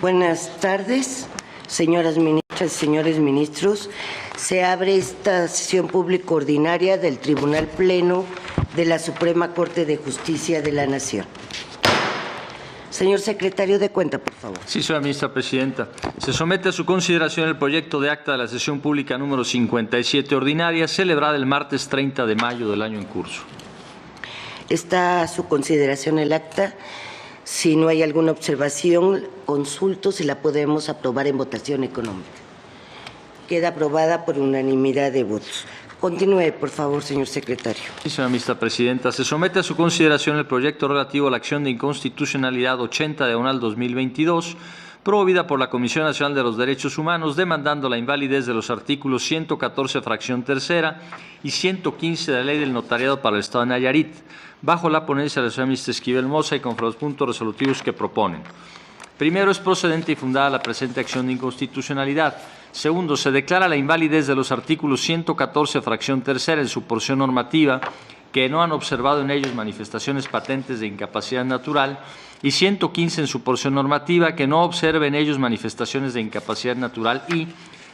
Buenas tardes, señoras ministras y señores ministros. Se abre esta sesión pública ordinaria del Tribunal Pleno de la Suprema Corte de Justicia de la Nación. Señor secretario de Cuenta, por favor. Sí, señora ministra presidenta. Se somete a su consideración el proyecto de acta de la sesión pública número 57 ordinaria, celebrada el martes 30 de mayo del año en curso. Está a su consideración el acta. Si no hay alguna observación, consulto si la podemos aprobar en votación económica. Queda aprobada por unanimidad de votos. Continúe, por favor, señor secretario. Sí, señora ministra presidenta. Se somete a su consideración el proyecto relativo a la acción de inconstitucionalidad 80/2022, promovida por la Comisión Nacional de los Derechos Humanos, demandando la invalidez de los artículos 114, fracción tercera, y 115 de la Ley del Notariado para el Estado de Nayarit, bajo la ponencia de la señora ministra Esquivel Moza y conforme a los puntos resolutivos que proponen. Primero, es procedente y fundada la presente acción de inconstitucionalidad. Segundo, se declara la invalidez de los artículos 114, fracción tercera, en su porción normativa, que no han observado en ellos manifestaciones patentes de incapacidad natural, y 115 en su porción normativa, que no observe en ellos manifestaciones de incapacidad natural, y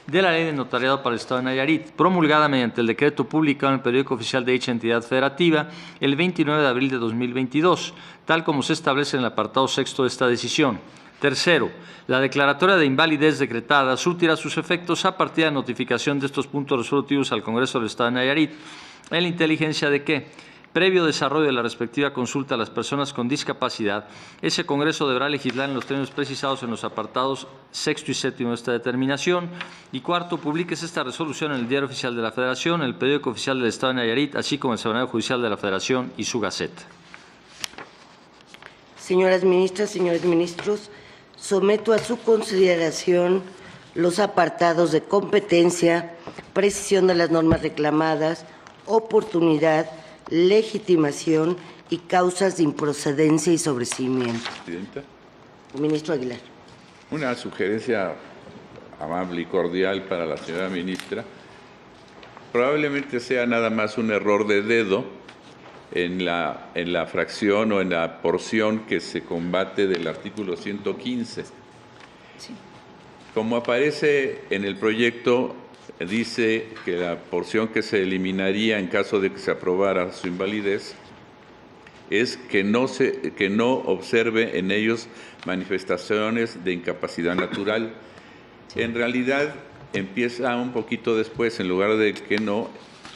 de la Ley de Notariado para el Estado de Nayarit, promulgada mediante el decreto publicado en el periódico oficial de dicha entidad federativa el 29 de abril de 2022, tal como se establece en el apartado sexto de esta decisión. Tercero, la declaratoria de invalidez decretada surtirá sus efectos a partir de la notificación de estos puntos resolutivos al Congreso del Estado de Nayarit, en la inteligencia de que, previo desarrollo de la respectiva consulta a las personas con discapacidad, ese Congreso deberá legislar en los términos precisados en los apartados sexto y séptimo de esta determinación. Y cuarto, publiques esta resolución en el Diario Oficial de la Federación, en el Periódico Oficial del Estado de Nayarit, así como en el Semanario Judicial de la Federación y su Gaceta. Señoras ministras, señores ministros, someto a su consideración los apartados de competencia, precisión de las normas reclamadas, oportunidad, legitimación y causas de improcedencia y sobreseimiento. Presidenta. Ministro Aguilar. Una sugerencia amable y cordial para la señora ministra. Probablemente sea nada más un error de dedo en la fracción o en la porción que se combate del artículo 115. Sí. Como aparece en el proyecto, dice que la porción que se eliminaría en caso de que se aprobara su invalidez es que no observe en ellos manifestaciones de incapacidad natural. En realidad empieza un poquito después, en lugar de que no,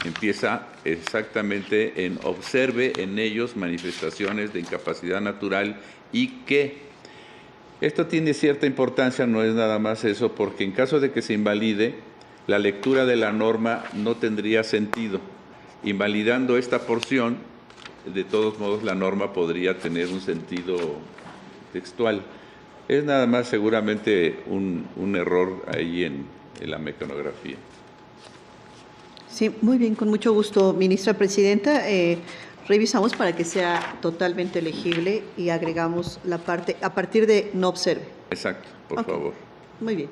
empieza exactamente en observe en ellos manifestaciones de incapacidad natural y que esto tiene cierta importancia, no es nada más eso, porque en caso de que se invalide, la lectura de la norma no tendría sentido. Invalidando esta porción, de todos modos la norma podría tener un sentido textual. Es nada más seguramente un error ahí en la mecanografía. Sí, muy bien, con mucho gusto, ministra presidenta. Revisamos para que sea totalmente legible y agregamos la parte a partir de no observe. Exacto, por favor. Muy bien.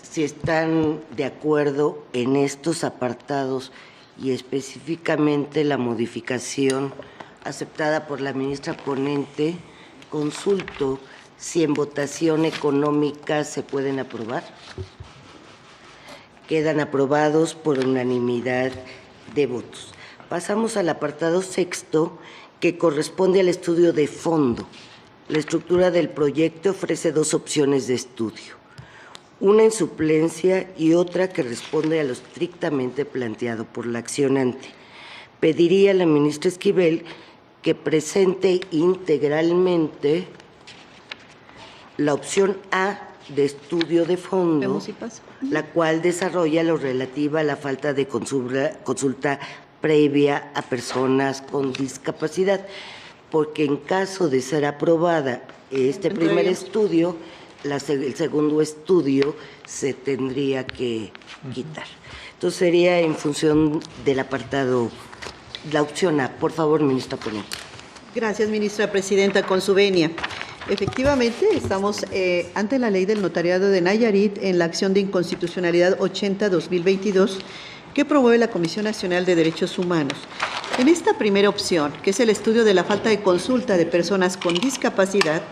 Si están de acuerdo en estos apartados y específicamente la modificación aceptada por la ministra ponente, consulto si en votación económica se pueden aprobar. Quedan aprobados por unanimidad de votos. Pasamos al apartado sexto, que corresponde al estudio de fondo. La estructura del proyecto ofrece dos opciones de estudio, una en suplencia y otra que responde a lo estrictamente planteado por la accionante. Pediría a la ministra Esquivel que presente integralmente la opción A de estudio de fondo, la cual desarrolla lo relativo a la falta de consulta previa a personas con discapacidad, porque en caso de ser aprobada este primer estudio, el segundo estudio se tendría que quitar. Entonces sería en función del apartado, la opción A. Por favor, ministra ponente. Gracias, ministra presidenta. Con su venia. Efectivamente, estamos ante la Ley del Notariado de Nayarit en la acción de inconstitucionalidad 80/2022 que promueve la Comisión Nacional de Derechos Humanos. En esta primera opción, que es el estudio de la falta de consulta de personas con discapacidad,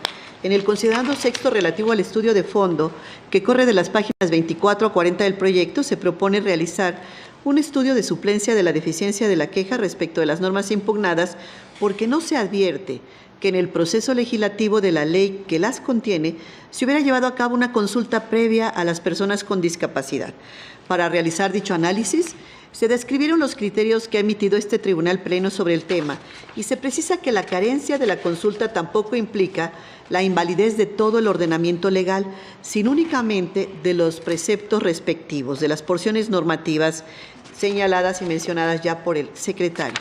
En el considerando sexto relativo al estudio de fondo, que corre de las páginas 24 a 40 del proyecto, se propone realizar un estudio de suplencia de la deficiencia de la queja respecto de las normas impugnadas, porque no se advierte que en el proceso legislativo de la ley que las contiene se hubiera llevado a cabo una consulta previa a las personas con discapacidad. Para realizar dicho análisis, se describieron los criterios que ha emitido este Tribunal Pleno sobre el tema y se precisa que la carencia de la consulta tampoco implica la invalidez de todo el ordenamiento legal, sino únicamente de los preceptos respectivos, de las porciones normativas señaladas y mencionadas ya por el secretario.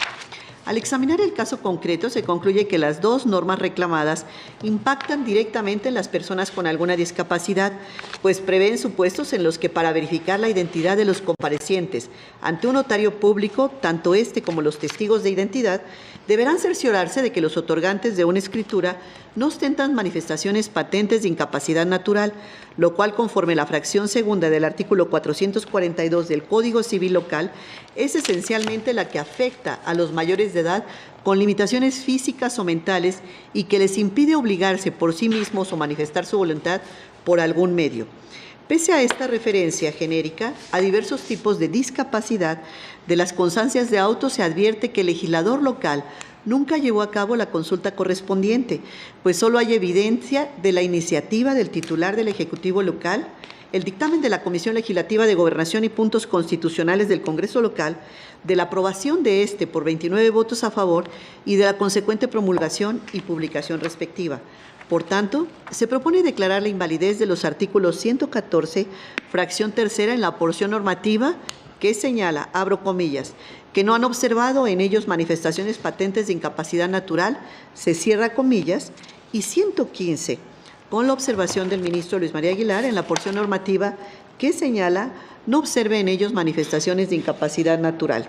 Al examinar el caso concreto, se concluye que las dos normas reclamadas impactan directamente en las personas con alguna discapacidad, pues prevén supuestos en los que para verificar la identidad de los comparecientes ante un notario público, tanto este como los testigos de identidad, deberán cerciorarse de que los otorgantes de una escritura no ostentan manifestaciones patentes de incapacidad natural, lo cual, conforme la fracción segunda del artículo 442 del Código Civil Local, es esencialmente la que afecta a los mayores de edad con limitaciones físicas o mentales y que les impide obligarse por sí mismos o manifestar su voluntad por algún medio. Pese a esta referencia genérica a diversos tipos de discapacidad, de las constancias de auto se advierte que el legislador local nunca llevó a cabo la consulta correspondiente, pues solo hay evidencia de la iniciativa del titular del Ejecutivo local, el dictamen de la Comisión Legislativa de Gobernación y Puntos Constitucionales del Congreso local, de la aprobación de este por 29 votos a favor y de la consecuente promulgación y publicación respectiva. Por tanto, se propone declarar la invalidez de los artículos 114, fracción tercera, en la porción normativa que señala, abro comillas, que no han observado en ellos manifestaciones patentes de incapacidad natural, se cierra comillas, y 115, con la observación del ministro Luis María Aguilar en la porción normativa que señala, no observe en ellos manifestaciones de incapacidad natural.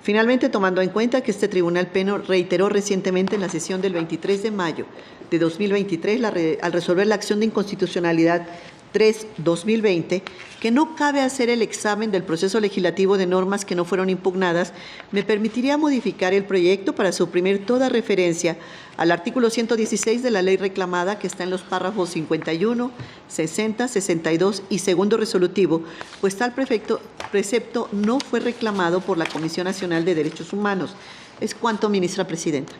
Finalmente, tomando en cuenta que este Tribunal Pleno reiteró recientemente en la sesión del 23 de mayo de 2023, al resolver la acción de inconstitucionalidad 3-2020, que no cabe hacer el examen del proceso legislativo de normas que no fueron impugnadas, me permitiría modificar el proyecto para suprimir toda referencia al artículo 116 de la ley reclamada, que está en los párrafos 51, 60, 62 y segundo resolutivo, pues tal precepto no fue reclamado por la Comisión Nacional de Derechos Humanos. Es cuanto, ministra presidenta.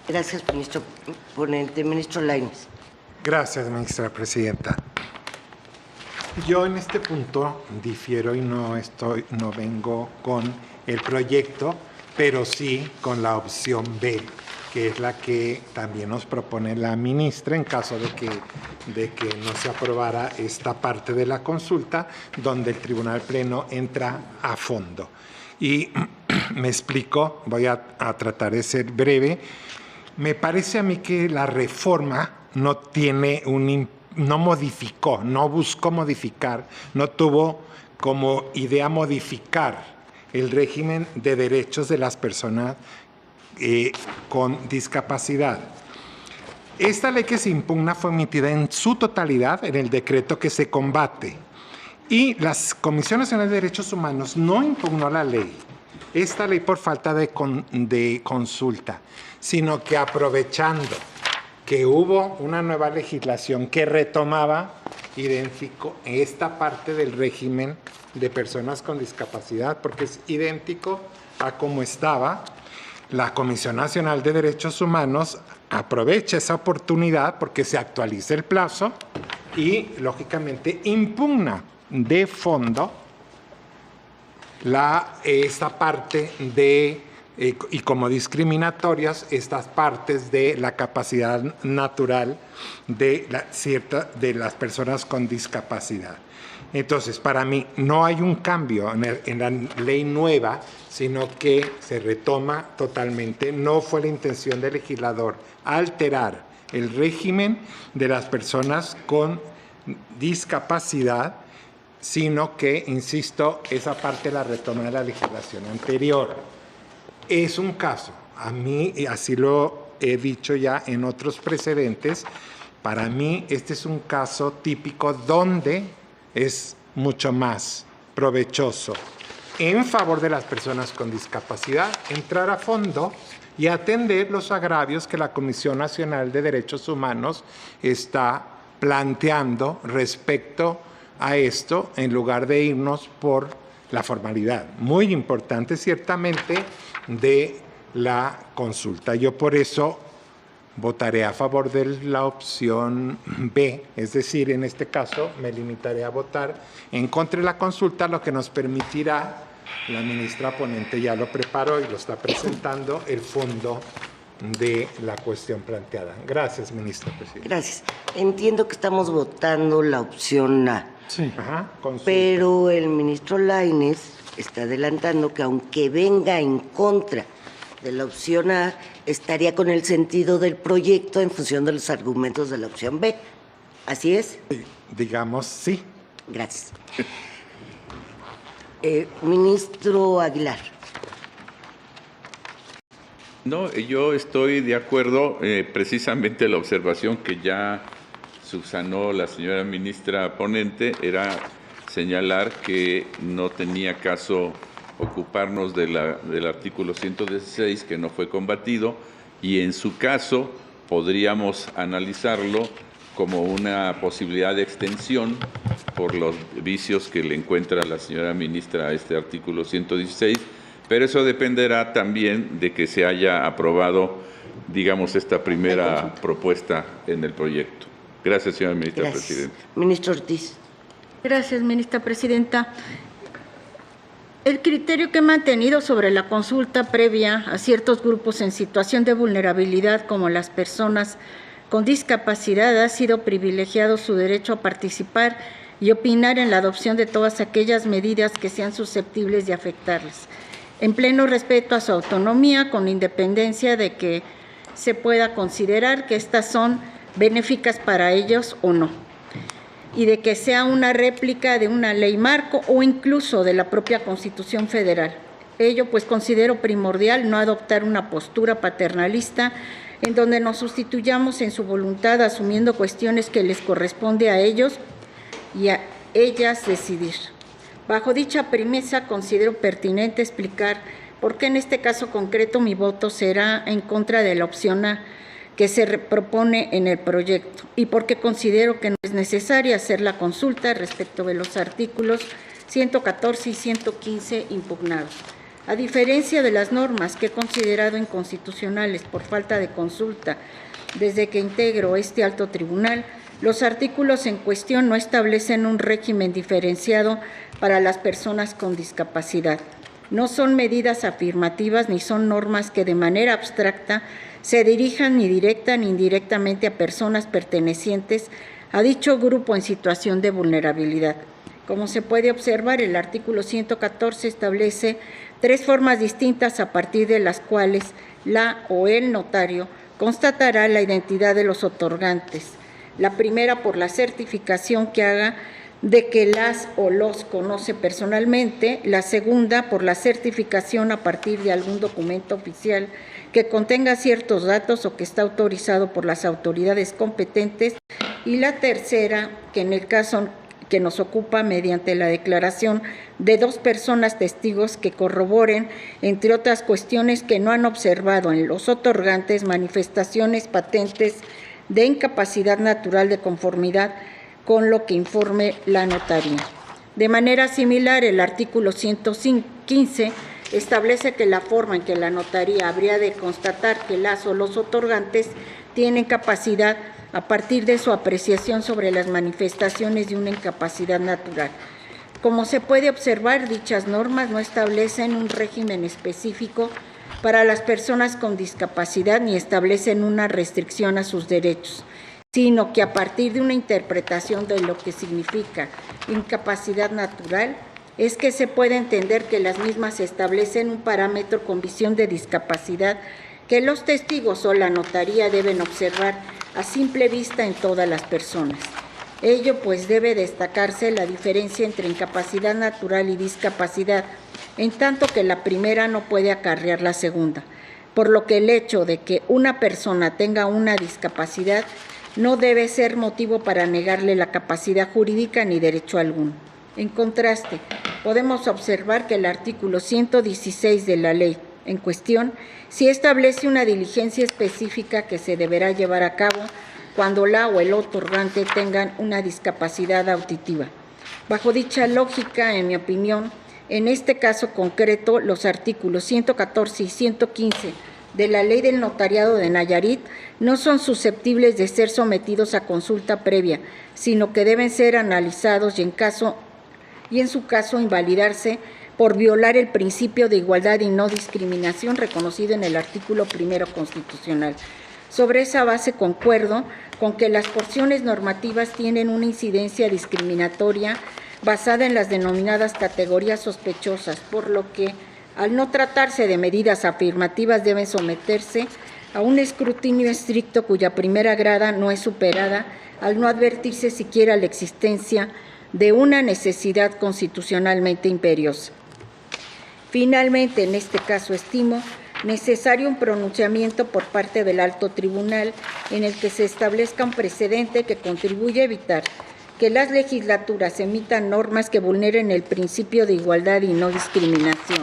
Gracias, ministro ponente. Ministro Lainez. Gracias, ministra presidenta. Yo en este punto difiero y no vengo con el proyecto, pero sí con la opción B, que es la que también nos propone la ministra en caso de que no se aprobara esta parte de la consulta, donde el Tribunal Pleno entra a fondo. Y me explico, voy a tratar de ser breve. Me parece a mí que la reforma no tiene no modificó, no buscó modificar, no tuvo como idea modificar el régimen de derechos de las personas con discapacidad. Esta ley que se impugna fue emitida en su totalidad en el decreto que se combate y la Comisión Nacional de Derechos Humanos no impugnó la ley, esta ley por falta de consulta, sino que aprovechando que hubo una nueva legislación que retomaba idéntico esta parte del régimen de personas con discapacidad, porque es idéntico a como estaba, la Comisión Nacional de Derechos Humanos aprovecha esa oportunidad porque se actualiza el plazo y, lógicamente, impugna de fondo esta parte de y como discriminatorias estas partes de la capacidad natural de las personas con discapacidad. Entonces, para mí no hay un cambio en la ley nueva, sino que se retoma totalmente. No fue la intención del legislador alterar el régimen de las personas con discapacidad, sino que, insisto, esa parte la retoma de la legislación anterior. Es un caso, a mí, y así lo he dicho ya en otros precedentes, para mí este es un caso típico donde es mucho más provechoso en favor de las personas con discapacidad, entrar a fondo y atender los agravios que la Comisión Nacional de Derechos Humanos está planteando respecto a esto, en lugar de irnos por la formalidad, muy importante ciertamente, de la consulta. Yo por eso votaré a favor de la opción B, es decir, en este caso me limitaré a votar en contra de la consulta, lo que nos permitirá, la ministra ponente ya lo preparó y lo está presentando, el fondo de la cuestión planteada. Gracias, ministra presidenta. Gracias. Entiendo que estamos votando la opción A, Sí. Ajá, consulta. pero el ministro Lainez está adelantando que aunque venga en contra de la opción A, estaría con el sentido del proyecto en función de los argumentos de la opción B. ¿Así es? Digamos, sí. Gracias. Ministro Aguilar. No, yo estoy de acuerdo, precisamente la observación que ya subsanó la señora ministra ponente era señalar que no tenía caso ocuparnos del artículo 116, que no fue combatido, y en su caso podríamos analizarlo como una posibilidad de extensión por los vicios que le encuentra la señora ministra a este artículo 116, pero eso dependerá también de que se haya aprobado, digamos, esta primera propuesta en el proyecto. Gracias, señora ministra Gracias. presidenta. Ministro Ortiz. Gracias, ministra presidenta. El criterio que he mantenido sobre la consulta previa a ciertos grupos en situación de vulnerabilidad, como las personas con discapacidad, ha sido privilegiado su derecho a participar y opinar en la adopción de todas aquellas medidas que sean susceptibles de afectarles, en pleno respeto a su autonomía, con independencia de que se pueda considerar que estas son benéficas para ellos o no, y de que sea una réplica de una ley marco o incluso de la propia Constitución Federal. Ello pues considero primordial no adoptar una postura paternalista en donde nos sustituyamos en su voluntad asumiendo cuestiones que les corresponde a ellos y a ellas decidir. Bajo dicha premisa considero pertinente explicar por qué en este caso concreto mi voto será en contra de la opción A que se propone en el proyecto y porque considero que no es necesaria hacer la consulta respecto de los artículos 114 y 115 impugnados. A diferencia de las normas que he considerado inconstitucionales por falta de consulta desde que integro este alto tribunal, los artículos en cuestión no establecen un régimen diferenciado para las personas con discapacidad. No son medidas afirmativas ni son normas que de manera abstracta se dirijan ni directa ni indirectamente a personas pertenecientes a dicho grupo en situación de vulnerabilidad. Como se puede observar, el artículo 114 establece 3 formas distintas a partir de las cuales la o el notario constatará la identidad de los otorgantes. La primera, por la certificación que haga de que las o los conoce personalmente. La segunda, por la certificación a partir de algún documento oficial que contenga ciertos datos o que está autorizado por las autoridades competentes. Y la tercera, que en el caso que nos ocupa, mediante la declaración de 2 personas testigos que corroboren, entre otras cuestiones, que no han observado en los otorgantes manifestaciones patentes de incapacidad natural de conformidad con lo que informe la notaría. De manera similar, el artículo 115 establece que la forma en que la notaría habría de constatar que las o los otorgantes tienen capacidad a partir de su apreciación sobre las manifestaciones de una incapacidad natural. Como se puede observar, dichas normas no establecen un régimen específico para las personas con discapacidad ni establecen una restricción a sus derechos, sino que a partir de una interpretación de lo que significa incapacidad natural, es que se puede entender que las mismas establecen un parámetro con visión de discapacidad que los testigos o la notaría deben observar a simple vista en todas las personas. Ello pues debe destacarse la diferencia entre incapacidad natural y discapacidad, en tanto que la primera no puede acarrear la segunda, por lo que el hecho de que una persona tenga una discapacidad no debe ser motivo para negarle la capacidad jurídica ni derecho alguno. En contraste, podemos observar que el artículo 116 de la ley en cuestión sí establece una diligencia específica que se deberá llevar a cabo cuando la o el otorgante tengan una discapacidad auditiva. Bajo dicha lógica, en mi opinión, en este caso concreto, los artículos 114 y 115 de la Ley del Notariado de Nayarit no son susceptibles de ser sometidos a consulta previa, sino que deben ser analizados y en su caso invalidarse por violar el principio de igualdad y no discriminación reconocido en el artículo 1 constitucional. Sobre esa base concuerdo con que las porciones normativas tienen una incidencia discriminatoria basada en las denominadas categorías sospechosas, por lo que, al no tratarse de medidas afirmativas, deben someterse a un escrutinio estricto cuya primera grada no es superada, al no advertirse siquiera la existencia de una necesidad constitucionalmente imperiosa. Finalmente, en este caso, estimo necesario un pronunciamiento por parte del Alto Tribunal en el que se establezca un precedente que contribuya a evitar que las legislaturas emitan normas que vulneren el principio de igualdad y no discriminación,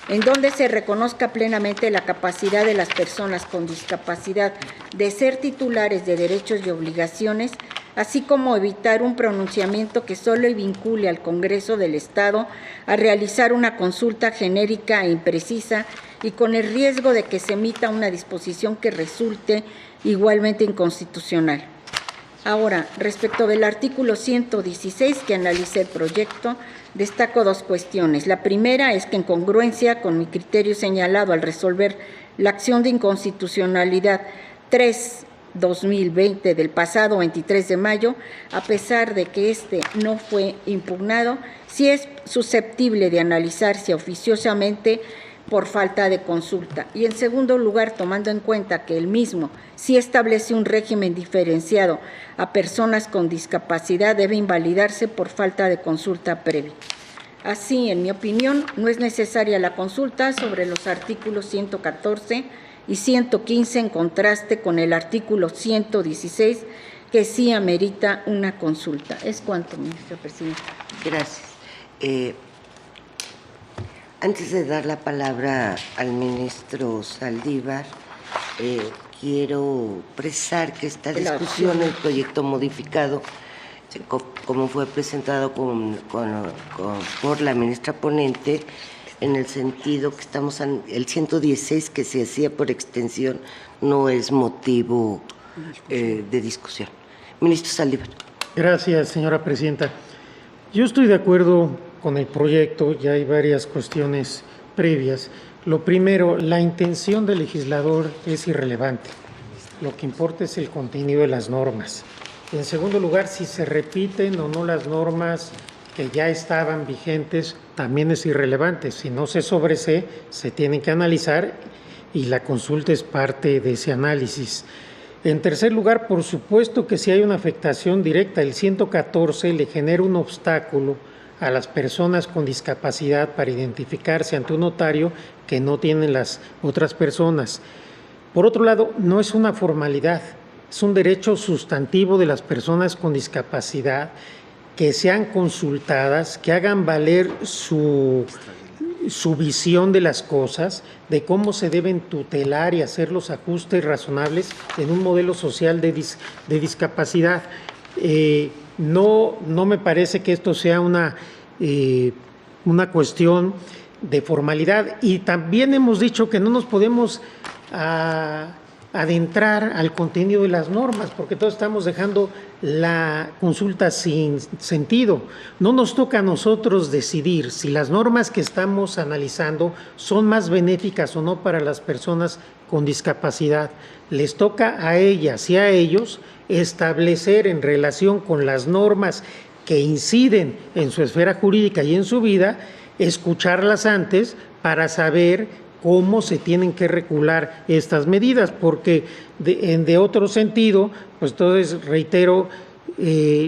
en donde se reconozca plenamente la capacidad de las personas con discapacidad de ser titulares de derechos y obligaciones, así como evitar un pronunciamiento que solo vincule al Congreso del Estado a realizar una consulta genérica e imprecisa y con el riesgo de que se emita una disposición que resulte igualmente inconstitucional. Ahora, respecto del artículo 116 que analiza el proyecto, destaco dos cuestiones. La primera es que, en congruencia con mi criterio señalado al resolver la acción de inconstitucionalidad 3/2020 del pasado 23 de mayo, a pesar de que este no fue impugnado, sí es susceptible de analizarse oficiosamente por falta de consulta. Y en segundo lugar, tomando en cuenta que el mismo sí establece un régimen diferenciado a personas con discapacidad, debe invalidarse por falta de consulta previa. Así, en mi opinión, no es necesaria la consulta sobre los artículos 114 y 115, en contraste con el artículo 116, que sí amerita una consulta. Es cuanto, ministra presidenta. Gracias. Antes de dar la palabra al ministro Saldívar, quiero expresar que esta discusión, el proyecto modificado, como fue presentado por la ministra ponente, en el sentido que estamos el 116 que se hacía por extensión no es motivo de discusión. Ministro Saldívar. Gracias, señora presidenta. Yo estoy de acuerdo con el proyecto, ya hay varias cuestiones previas. Lo primero, la intención del legislador es irrelevante. Lo que importa es el contenido de las normas. En segundo lugar, si se repiten o no las normas que ya estaban vigentes, también es irrelevante. Si no se sobresee, se tienen que analizar y la consulta es parte de ese análisis. En tercer lugar, por supuesto que si hay una afectación directa, el 114 le genera un obstáculo a las personas con discapacidad para identificarse ante un notario que no tienen las otras personas. Por otro lado, no es una formalidad, es un derecho sustantivo de las personas con discapacidad que sean consultadas, que hagan valer su visión de las cosas, de cómo se deben tutelar y hacer los ajustes razonables en un modelo social de discapacidad. No me parece que esto sea una cuestión de formalidad, y también hemos dicho que no nos podemos adentrar al contenido de las normas, porque todos estamos dejando la consulta sin sentido. No nos toca a nosotros decidir si las normas que estamos analizando son más benéficas o no para las personas con discapacidad. Les toca a ellas y a ellos establecer, en relación con las normas que inciden en su esfera jurídica y en su vida, escucharlas antes para saber cómo se tienen que regular estas medidas, porque de otro sentido, pues entonces reitero,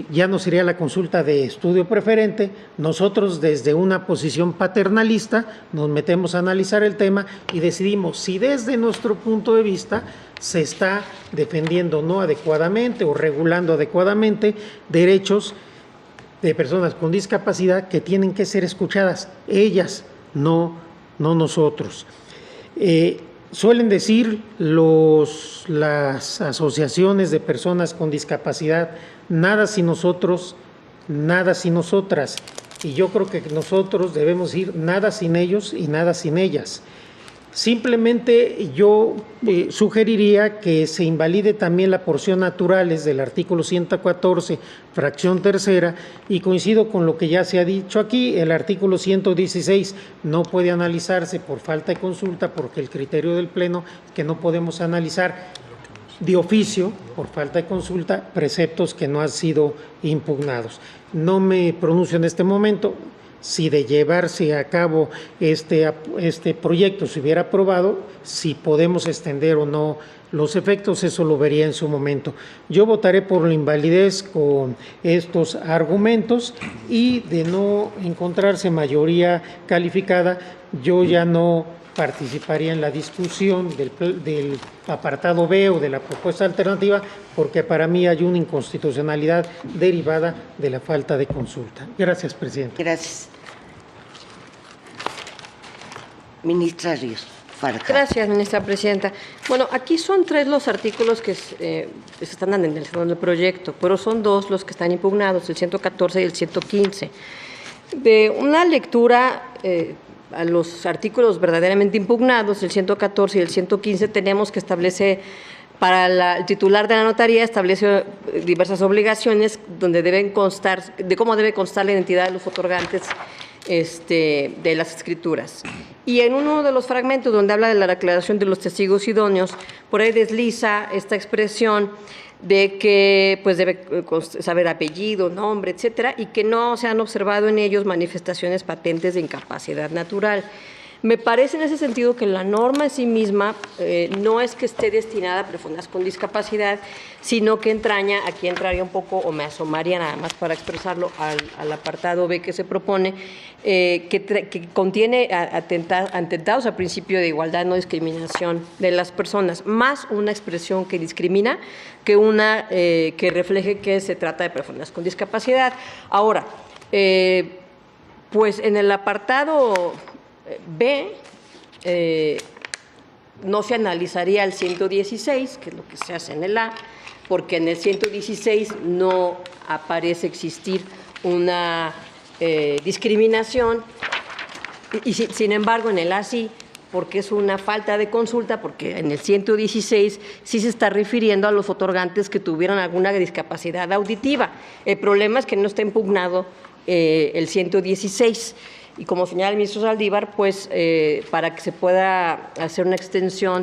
ya no sería la consulta de estudio preferente. Nosotros, desde una posición paternalista, nos metemos a analizar el tema y decidimos si desde nuestro punto de vista se está defendiendo no adecuadamente o regulando adecuadamente derechos de personas con discapacidad que tienen que ser escuchadas, ellas, no nosotros. Suelen decir las asociaciones de personas con discapacidad, nada sin nosotros, nada sin nosotras. Y yo creo que nosotros debemos decir nada sin ellos y nada sin ellas. Simplemente yo sugeriría que se invalide también la porción naturales del artículo 114, fracción tercera, y coincido con lo que ya se ha dicho aquí, el artículo 116 no puede analizarse por falta de consulta, porque el criterio del Pleno que no podemos analizar de oficio, por falta de consulta, preceptos que no han sido impugnados. No me pronuncio en este momento. Si de llevarse a cabo este proyecto se hubiera aprobado, si podemos extender o no los efectos, eso lo vería en su momento. Yo votaré por la invalidez con estos argumentos, y de no encontrarse mayoría calificada, yo ya no participaría en la discusión del apartado B o de la propuesta alternativa, porque para mí hay una inconstitucionalidad derivada de la falta de consulta. Gracias, presidente. Gracias. Ministra Ríos Farjat. Gracias, ministra presidenta. Bueno, aquí son 3 los artículos que se están analizando en el proyecto, pero son 2 los que están impugnados, el 114 y el 115. De una lectura a los artículos verdaderamente impugnados, el 114 y el 115, tenemos que establecer, para el titular de la notaría, establece diversas obligaciones donde deben constar, de cómo debe constar la identidad de los otorgantes de las escrituras. Y en uno de los fragmentos donde habla de la declaración de los testigos idóneos, por ahí desliza esta expresión de que pues debe saber apellido, nombre, etcétera, y que no se han observado en ellos manifestaciones patentes de incapacidad natural. Me parece en ese sentido que la norma en sí misma no es que esté destinada a personas con discapacidad, sino que aquí entraría un poco, o me asomaría nada más para expresarlo, al apartado B que se propone, que contiene atentados al principio de igualdad, no discriminación de las personas, más una expresión que discrimina que una que refleje que se trata de personas con discapacidad. Ahora, pues en el apartado B, no se analizaría el 116, que es lo que se hace en el A, porque en el 116 no aparece existir una discriminación, y sin embargo en el A sí, porque es una falta de consulta, porque en el 116 sí se está refiriendo a los otorgantes que tuvieron alguna discapacidad auditiva. El problema es que no está impugnado el 116. Y como señala el ministro Saldívar, pues para que se pueda hacer una extensión,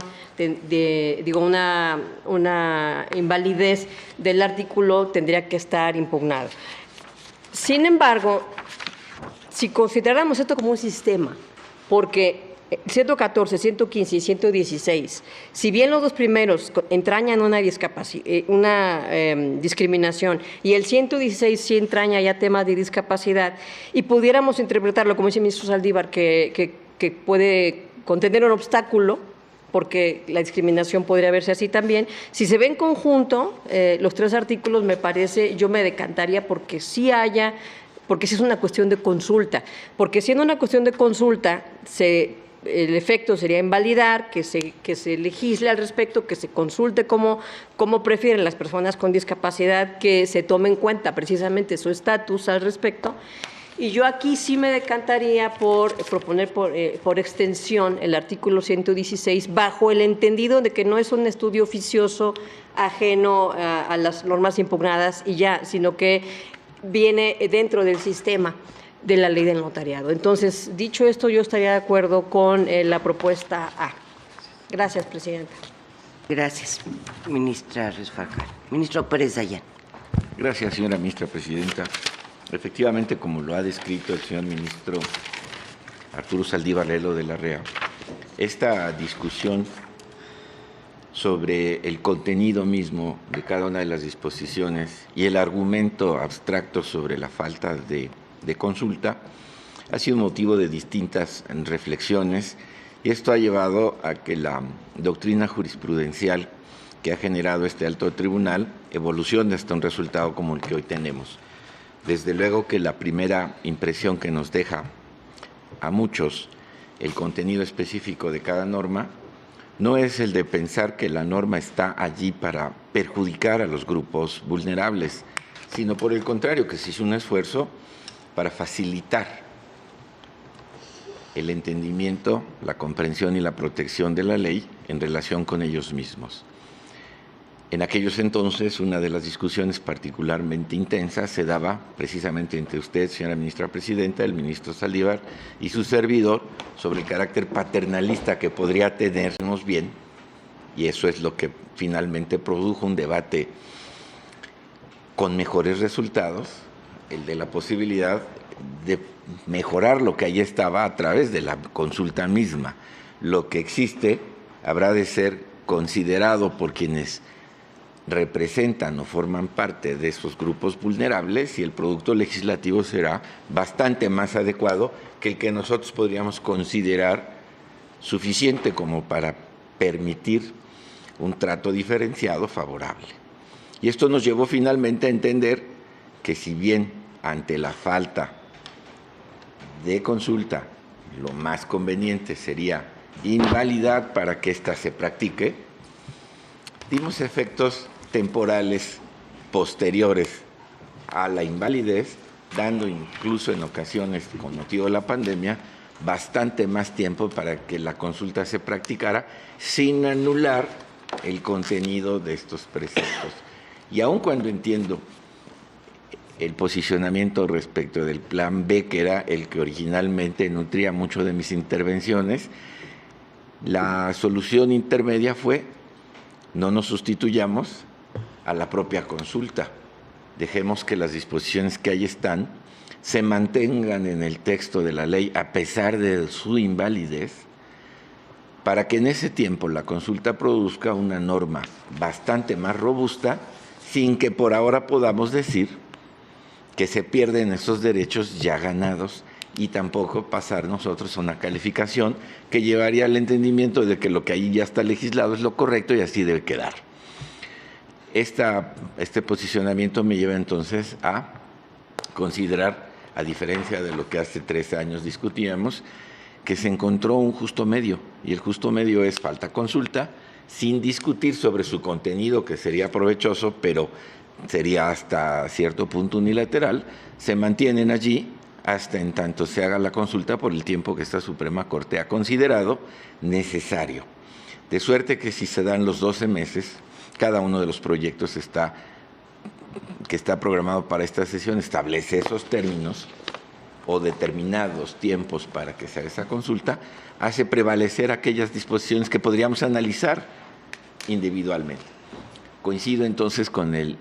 una invalidez del artículo, tendría que estar impugnado. Sin embargo, si consideramos esto como un sistema, porque 114, 115 y 116, si bien los 2 primeros entrañan una discriminación y el 116 sí entraña ya temas de discapacidad, y pudiéramos interpretarlo, como dice el ministro Saldívar, que puede contener un obstáculo, porque la discriminación podría verse así también, si se ve en conjunto los 3 artículos, me parece, yo me decantaría porque sí es una cuestión de consulta, porque siendo una cuestión de consulta, el efecto sería invalidar, que se legisle al respecto, que se consulte cómo prefieren las personas con discapacidad, que se tome en cuenta precisamente su estatus al respecto. Y yo aquí sí me decantaría por proponer por extensión el artículo 116, bajo el entendido de que no es un estudio oficioso ajeno a las normas impugnadas y ya, sino que viene dentro del sistema de la ley del notariado. Entonces, dicho esto, yo estaría de acuerdo con la propuesta A. Gracias, presidenta. Gracias, ministra Ríos Farjat. Ministro Pérez Dayán. Gracias, señora ministra presidenta. Efectivamente, como lo ha descrito el señor ministro Arturo Saldívar Lelo de la REA, esta discusión sobre el contenido mismo de cada una de las disposiciones y el argumento abstracto sobre la falta de consulta ha sido motivo de distintas reflexiones, y esto ha llevado a que la doctrina jurisprudencial que ha generado este alto tribunal evolucione hasta un resultado como el que hoy tenemos. Desde luego que la primera impresión que nos deja a muchos el contenido específico de cada norma no es el de pensar que la norma está allí para perjudicar a los grupos vulnerables, sino por el contrario, que se hizo un esfuerzo para facilitar el entendimiento, la comprensión y la protección de la ley en relación con ellos mismos. En aquellos entonces, una de las discusiones particularmente intensas se daba precisamente entre usted, señora ministra presidenta, el ministro Saldívar y su servidor sobre el carácter paternalista que podría tenernos bien, y eso es lo que finalmente produjo un debate con mejores resultados, el de la posibilidad de mejorar lo que ahí estaba a través de la consulta misma. Lo que existe habrá de ser considerado por quienes representan o forman parte de esos grupos vulnerables y el producto legislativo será bastante más adecuado que el que nosotros podríamos considerar suficiente como para permitir un trato diferenciado favorable. Y esto nos llevó finalmente a entender que si bien ante la falta de consulta lo más conveniente sería invalidar para que ésta se practique, dimos efectos temporales posteriores a la invalidez, dando incluso en ocasiones, con motivo de la pandemia, bastante más tiempo para que la consulta se practicara sin anular el contenido de estos preceptos. Y aun cuando entiendo el posicionamiento respecto del plan B, que era el que originalmente nutría mucho de mis intervenciones, la solución intermedia fue: no nos sustituyamos a la propia consulta. Dejemos que las disposiciones que ahí están se mantengan en el texto de la ley a pesar de su invalidez, para que en ese tiempo la consulta produzca una norma bastante más robusta, sin que por ahora podamos decir que se pierden esos derechos ya ganados y tampoco pasar nosotros a una calificación que llevaría al entendimiento de que lo que ahí ya está legislado es lo correcto y así debe quedar. Este posicionamiento me lleva entonces a considerar, a diferencia de lo que hace 3 años discutíamos, que se encontró un justo medio, y el justo medio es falta consulta, sin discutir sobre su contenido, que sería provechoso, pero sería hasta cierto punto unilateral, se mantienen allí hasta en tanto se haga la consulta por el tiempo que esta Suprema Corte ha considerado necesario. De suerte que si se dan los 12 meses, cada uno de los proyectos que está programado para esta sesión establece esos términos o determinados tiempos para que se haga esa consulta, hace prevalecer aquellas disposiciones que podríamos analizar individualmente. Coincido entonces con el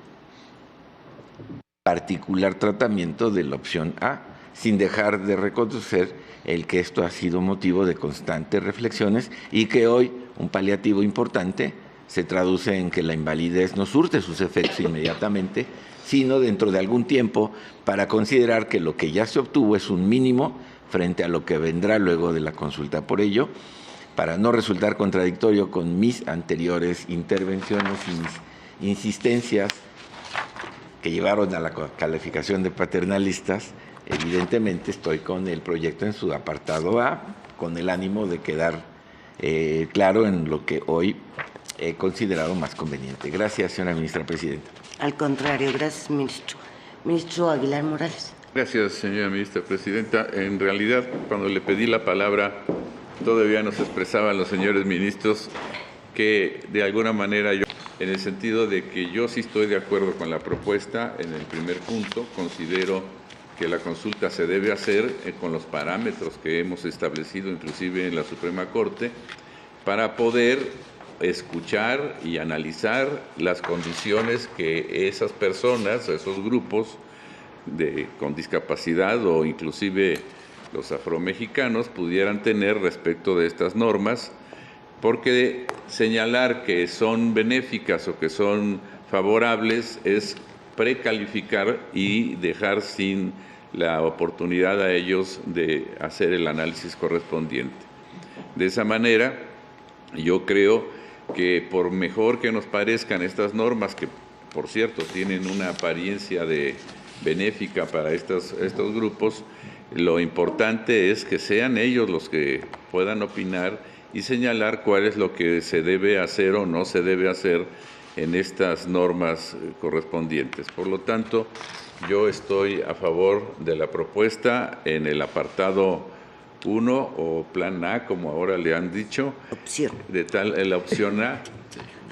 particular tratamiento de la opción A, sin dejar de reconocer el que esto ha sido motivo de constantes reflexiones y que hoy un paliativo importante se traduce en que la invalidez no surte sus efectos inmediatamente, sino dentro de algún tiempo, para considerar que lo que ya se obtuvo es un mínimo frente a lo que vendrá luego de la consulta. Por ello, para no resultar contradictorio con mis anteriores intervenciones y mis insistencias que llevaron a la calificación de paternalistas, evidentemente estoy con el proyecto en su apartado A, con el ánimo de quedar claro en lo que hoy he considerado más conveniente. Gracias, señora ministra presidenta. Al contrario, gracias, ministro. Ministro Aguilar Morales. Gracias, señora ministra presidenta. En realidad, cuando le pedí la palabra, todavía nos expresaban los señores ministros que de alguna manera yo, en el sentido de que yo sí estoy de acuerdo con la propuesta en el primer punto, considero que la consulta se debe hacer con los parámetros que hemos establecido inclusive en la Suprema Corte para poder escuchar y analizar las condiciones que esas personas, esos grupos con discapacidad o inclusive los afromexicanos pudieran tener respecto de estas normas, porque señalar que son benéficas o que son favorables es precalificar y dejar sin la oportunidad a ellos de hacer el análisis correspondiente. De esa manera, yo creo que por mejor que nos parezcan estas normas, que por cierto tienen una apariencia de benéfica para estos grupos, lo importante es que sean ellos los que puedan opinar y señalar cuál es lo que se debe hacer o no se debe hacer en estas normas correspondientes. Por lo tanto, yo estoy a favor de la propuesta en el apartado 1 o plan A, como ahora le han dicho, Opción. la opción A,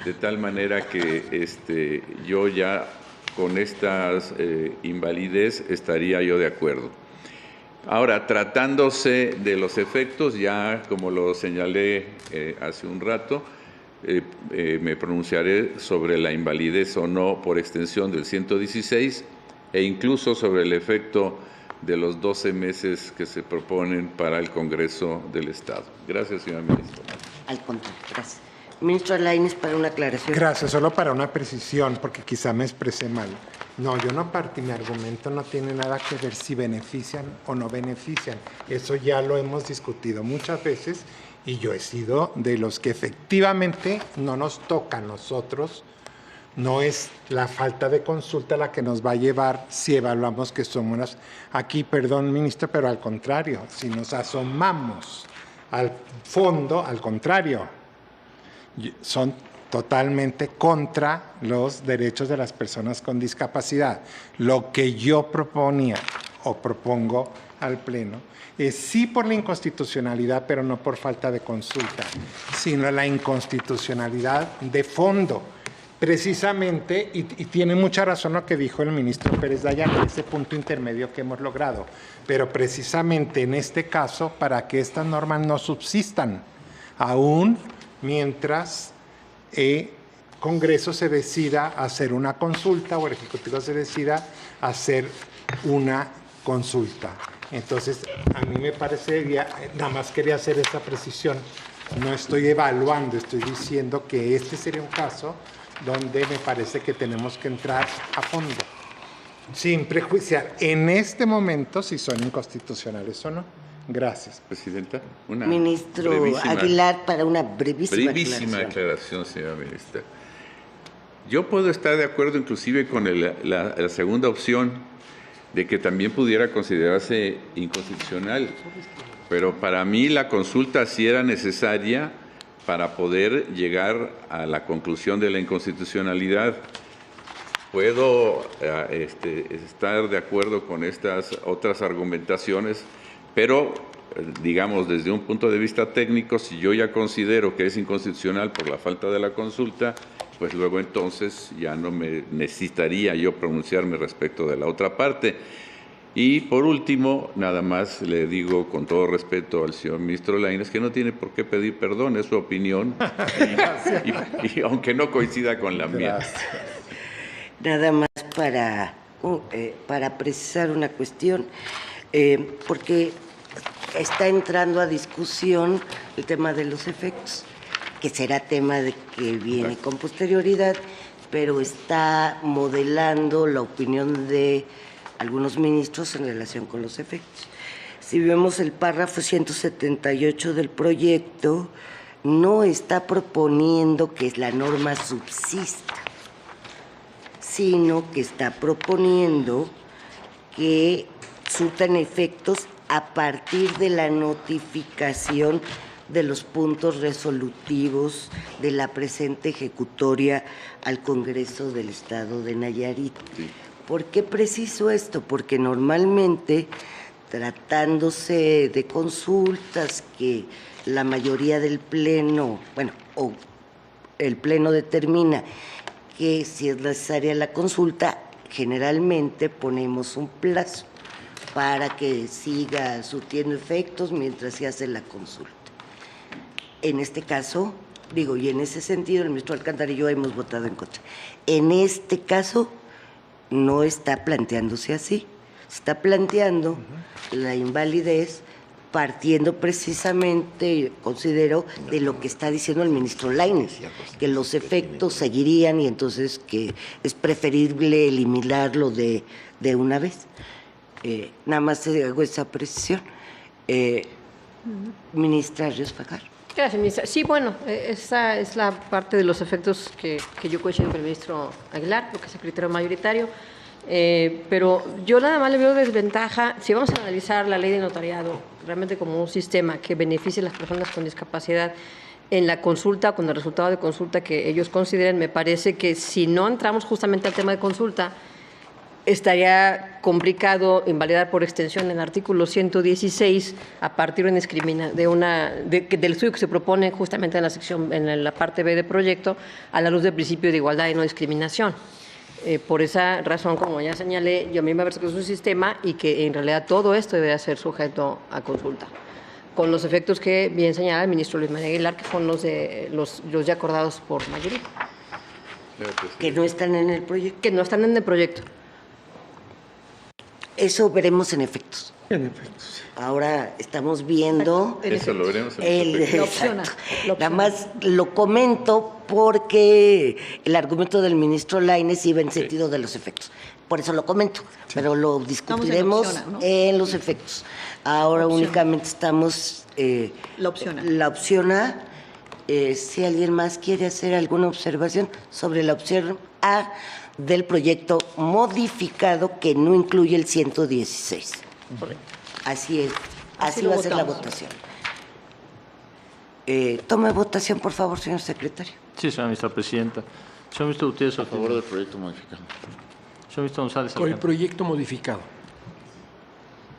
de tal manera que yo ya con estas invalidez estaría yo de acuerdo. Ahora, tratándose de los efectos, ya como lo señalé hace un rato, me pronunciaré sobre la invalidez o no por extensión del 116 e incluso sobre el efecto de los 12 meses que se proponen para el Congreso del Estado. Gracias, señora ministra. Al contrario, gracias. Ministro Lainez, para una aclaración. Gracias, solo para una precisión, porque quizá me expresé mal. No, yo no partí, mi argumento no tiene nada que ver si benefician o no benefician. Eso ya lo hemos discutido muchas veces y yo he sido de los que efectivamente no nos toca a nosotros. No es la falta de consulta la que nos va a llevar si evaluamos que somos aquí, perdón, ministro, pero al contrario, si nos asomamos al fondo, al contrario, son totalmente contra los derechos de las personas con discapacidad. Lo que yo proponía o propongo al Pleno es sí por la inconstitucionalidad, pero no por falta de consulta, sino la inconstitucionalidad de fondo. Precisamente, y tiene mucha razón lo que dijo el ministro Pérez Dayán, ese punto intermedio que hemos logrado, pero precisamente en este caso, para que estas normas no subsistan, aún mientras el Congreso se decida hacer una consulta o el Ejecutivo se decida hacer una consulta. Entonces, a mí me parecería, nada más quería hacer esta precisión, no estoy evaluando, estoy diciendo que este sería un caso donde me parece que tenemos que entrar a fondo, sin prejuiciar en este momento si son inconstitucionales o no. Gracias. Presidenta, Ministro Aguilar, para una brevísima aclaración, señora ministra. Yo puedo estar de acuerdo inclusive con la segunda opción de que también pudiera considerarse inconstitucional, pero para mí la consulta sí era necesaria para poder llegar a la conclusión de la inconstitucionalidad. Puedo estar de acuerdo con estas otras argumentaciones, pero, digamos, desde un punto de vista técnico, si yo ya considero que es inconstitucional por la falta de la consulta, pues luego entonces ya no me necesitaría yo pronunciarme respecto de la otra parte. Y por último, nada más le digo con todo respeto al señor ministro Lainez que no tiene por qué pedir perdón, es su opinión, y aunque no coincida con la mía. Nada más para precisar una cuestión, porque está entrando a discusión el tema de los efectos, que será tema de que viene con posterioridad, pero está modelando la opinión de algunos ministros en relación con los efectos. Si vemos el párrafo 178 del proyecto, no está proponiendo que la norma subsista, sino que está proponiendo que surtan efectos a partir de la notificación de los puntos resolutivos de la presente ejecutoria al Congreso del Estado de Nayarit. Sí. ¿Por qué preciso esto? Porque normalmente, tratándose de consultas que la mayoría del Pleno, o el Pleno determina que si es necesaria la consulta, generalmente ponemos un plazo para que siga surtiendo efectos mientras se hace la consulta. En este caso, y en ese sentido, el ministro Alcántara y yo hemos votado en contra. En este caso, no está planteándose así. Está planteando la invalidez partiendo precisamente, considero, de lo que está diciendo el ministro Lainez, que los efectos seguirían y entonces que es preferible eliminarlo de una vez. Nada más hago esa precisión. Ministra Ríos Fajardo. Gracias, ministra. Sí, bueno, esa es la parte de los efectos que yo coincido con el ministro Aguilar, lo que es el criterio mayoritario. Pero yo nada más le veo desventaja, si vamos a analizar la ley de notariado realmente como un sistema que beneficie a las personas con discapacidad en la consulta, con el resultado de consulta que ellos consideren, me parece que si no entramos justamente al tema de consulta, estaría complicado invalidar por extensión el artículo 116 a partir del estudio que se propone justamente en la sección, en la parte B del proyecto, a la luz del principio de igualdad y no discriminación. Por esa razón, como ya señalé, yo a mí me parece que es un sistema y que en realidad todo esto debería ser sujeto a consulta, con los efectos que bien señala el ministro Luis María Aguilar, que son los ya acordados por mayoría. Que no están en el proyecto. Que no están en el proyecto. Eso veremos en efectos. En efecto, sí. Ahora estamos viendo Eso lo veremos en el Lo opciona, exacto. Nada más lo comento porque el argumento del ministro Lainez iba en sentido de los efectos. Por eso lo comento, pero lo discutiremos opciona, ¿no? en los efectos. Ahora únicamente estamos La opción A. la opción A. Si alguien más quiere hacer alguna observación sobre la opción A del proyecto modificado que no incluye el 116. Así es, así va a ser la votación. Tome votación, por favor, señor secretario. Sí, señora ministra presidenta. Señor ministro Gutiérrez, A favor del proyecto modificado. Señor ministro González Con el Alcántara. proyecto modificado.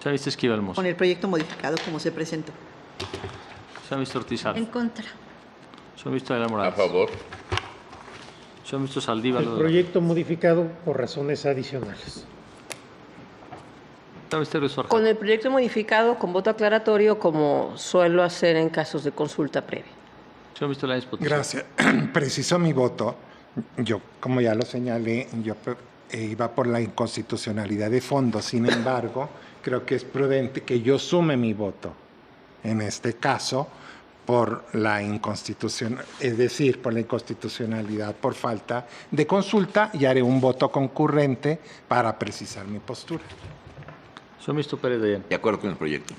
Señor ministro Esquivel Mozo. Con el proyecto modificado como se presentó. Señor ministro Ortiz En Alba. contra. Señor ministro Aguilar A Morales. favor. Señor ministro Saldívar. El proyecto modificado por razones adicionales. Señor ministro Ruiz Farjat. Con el proyecto modificado, con voto aclaratorio, como suelo hacer en casos de consulta previa. Señor ministro Lainez Potisek. Gracias. Preciso mi voto. Yo, como ya lo señalé, yo iba por la inconstitucionalidad de fondo. Sin embargo, creo que es prudente que yo sume mi voto en este caso por la inconstitucionalidad, es decir, por la inconstitucionalidad por falta de consulta, y haré un voto concurrente para precisar mi postura. Señor ministro Pérez Dayán. De acuerdo con el proyecto.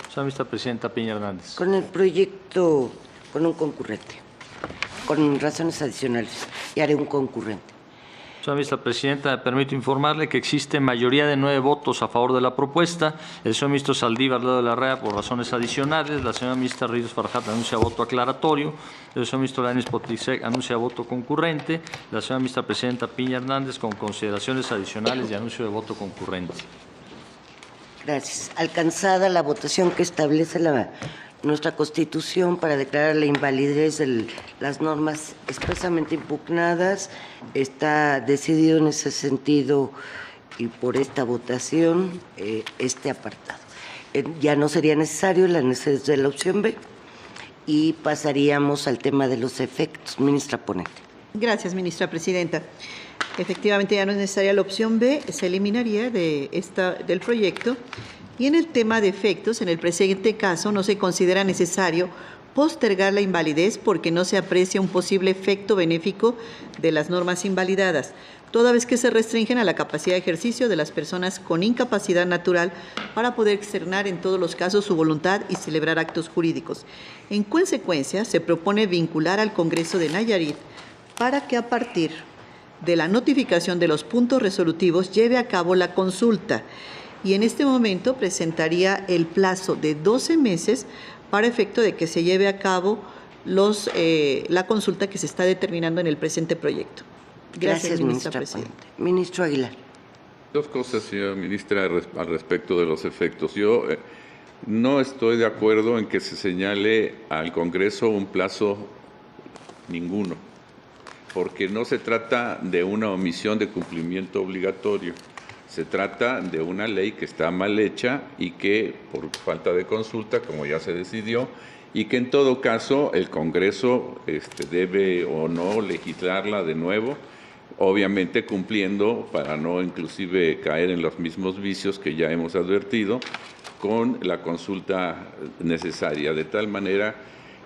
Señora ministra presidenta Piña Hernández. Con el proyecto, con un concurrente, con razones adicionales, y haré un concurrente. Señora ministra presidenta, me permito informarle que existe mayoría de 9 votos a favor de la propuesta. El señor ministro Saldívar Ledo de la Rea por razones adicionales. La señora ministra Ríos Farjat anuncia voto aclaratorio. El señor ministro Lainez Potisek anuncia voto concurrente. La señora ministra presidenta Piña Hernández con consideraciones adicionales y anuncio de voto concurrente. Gracias. Alcanzada la votación que establece nuestra Constitución para declarar la invalidez de las normas expresamente impugnadas, está decidido en ese sentido y por esta votación este apartado. Ya no sería necesario la necesidad de la opción B y pasaríamos al tema de los efectos. Ministra ponente. Gracias, ministra presidenta. Efectivamente, ya no es necesaria la opción B, se eliminaría del proyecto. Y en el tema de efectos, en el presente caso, no se considera necesario postergar la invalidez porque no se aprecia un posible efecto benéfico de las normas invalidadas, toda vez que se restringen a la capacidad de ejercicio de las personas con incapacidad natural para poder externar en todos los casos su voluntad y celebrar actos jurídicos. En consecuencia, se propone vincular al Congreso de Nayarit para que a partir de la notificación de los puntos resolutivos lleve a cabo la consulta, y en este momento presentaría el plazo de 12 meses para efecto de que se lleve a cabo la consulta que se está determinando en el presente proyecto. Gracias, ministra presidenta. ponente. Ministro Aguilar. Dos cosas, señora ministra, al respecto de los efectos. Yo no estoy de acuerdo en que se señale al Congreso un plazo ninguno, porque no se trata de una omisión de cumplimiento obligatorio. Se trata de una ley que está mal hecha y que, por falta de consulta, como ya se decidió, y que en todo caso el Congreso debe o no legislarla de nuevo, obviamente cumpliendo, para no inclusive caer en los mismos vicios que ya hemos advertido, con la consulta necesaria, de tal manera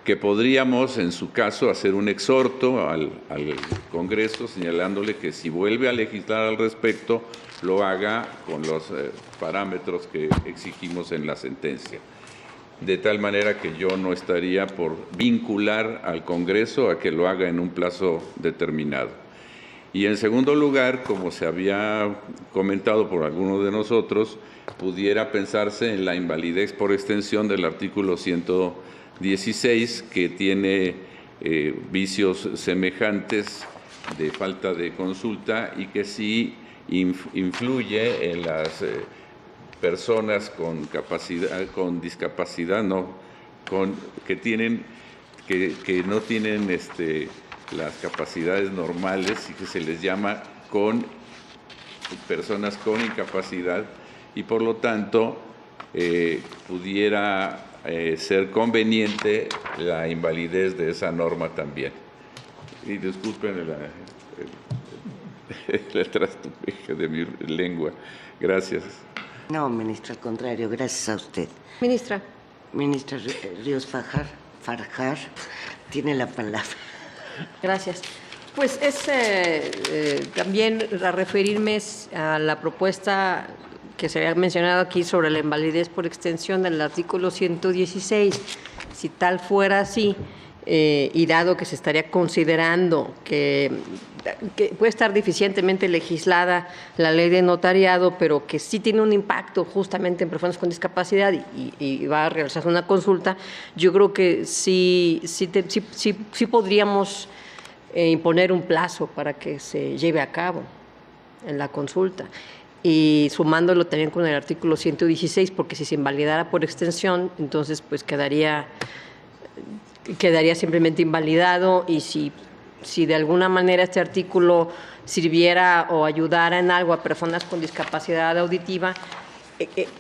que podríamos, en su caso, hacer un exhorto al Congreso señalándole que si vuelve a legislar al respecto, lo haga con los parámetros que exigimos en la sentencia. De tal manera que yo no estaría por vincular al Congreso a que lo haga en un plazo determinado. Y en segundo lugar, como se había comentado por algunos de nosotros, pudiera pensarse en la invalidez por extensión del artículo 116, que tiene vicios semejantes de falta de consulta y que sí influye en las personas con capacidad, con discapacidad, que no tienen las capacidades normales y que se les llama con personas con incapacidad, y por lo tanto pudiera ser conveniente la invalidez de esa norma también. Y disculpen el trastupeje de mi lengua. Gracias. No, ministro, al contrario, gracias a usted. Ministra. Ministra Ríos Farjar tiene la palabra. Gracias. Pues es también a referirme a la propuesta que se había mencionado aquí sobre la invalidez por extensión del artículo 116. Si tal fuera así, y dado que se estaría considerando que puede estar deficientemente legislada la ley de notariado, pero que sí tiene un impacto justamente en personas con discapacidad y va a realizarse una consulta, yo creo que sí podríamos imponer un plazo para que se lleve a cabo en la consulta, y sumándolo también con el artículo 116, porque si se invalidara por extensión, entonces pues quedaría simplemente invalidado, y si de alguna manera este artículo sirviera o ayudara en algo a personas con discapacidad auditiva,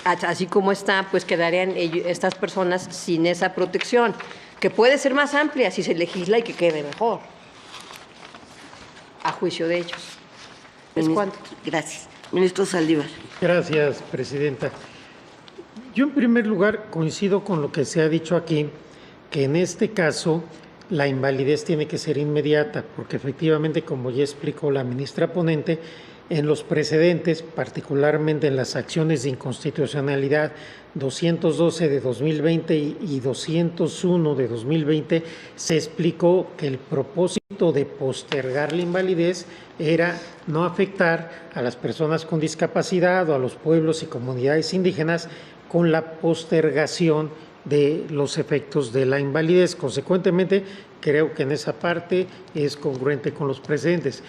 así como está, pues quedarían estas personas sin esa protección, que puede ser más amplia si se legisla y que quede mejor, a juicio de ellos. ¿Es cuánto? Gracias. Ministro Saldívar. Gracias, presidenta. Yo, en primer lugar, coincido con lo que se ha dicho aquí, que en este caso la invalidez tiene que ser inmediata, porque efectivamente, como ya explicó la ministra ponente, en los precedentes, particularmente en las acciones de inconstitucionalidad 212 de 2020 y 201 de 2020, se explicó que el propósito de postergar la invalidez era no afectar a las personas con discapacidad o a los pueblos y comunidades indígenas con la postergación de los efectos de la invalidez. Consecuentemente, creo que en esa parte es congruente con los precedentes.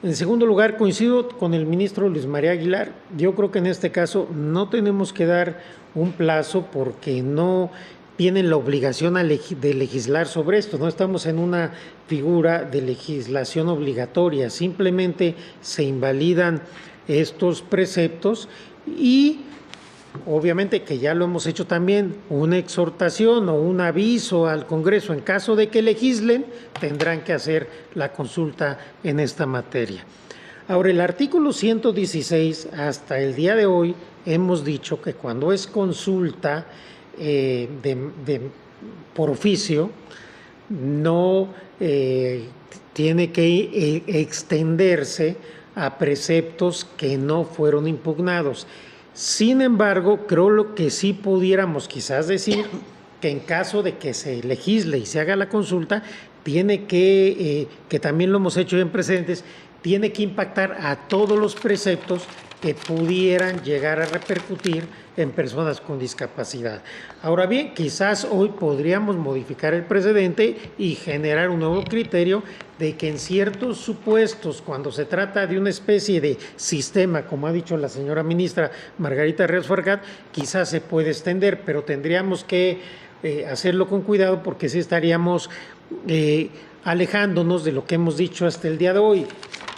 En segundo lugar, coincido con el ministro Luis María Aguilar. Yo creo que en este caso no tenemos que dar un plazo porque no tienen la obligación de legislar sobre esto. No estamos en una figura de legislación obligatoria. Simplemente se invalidan estos preceptos y obviamente que ya lo hemos hecho también, una exhortación o un aviso al Congreso. En caso de que legislen, tendrán que hacer la consulta en esta materia. Ahora, el artículo 116, hasta el día de hoy, hemos dicho que cuando es consulta por oficio, no tiene que extenderse a preceptos que no fueron impugnados. Sin embargo, creo que sí pudiéramos quizás decir que en caso de que se legisle y se haga la consulta, tiene que también lo hemos hecho en precedentes, tiene que impactar a todos los preceptos que pudieran llegar a repercutir en personas con discapacidad. Ahora bien, quizás hoy podríamos modificar el precedente y generar un nuevo criterio de que en ciertos supuestos, cuando se trata de una especie de sistema, como ha dicho la señora ministra Margarita Ríos Farjar, quizás se puede extender, pero tendríamos que hacerlo con cuidado porque sí estaríamos alejándonos de lo que hemos dicho hasta el día de hoy.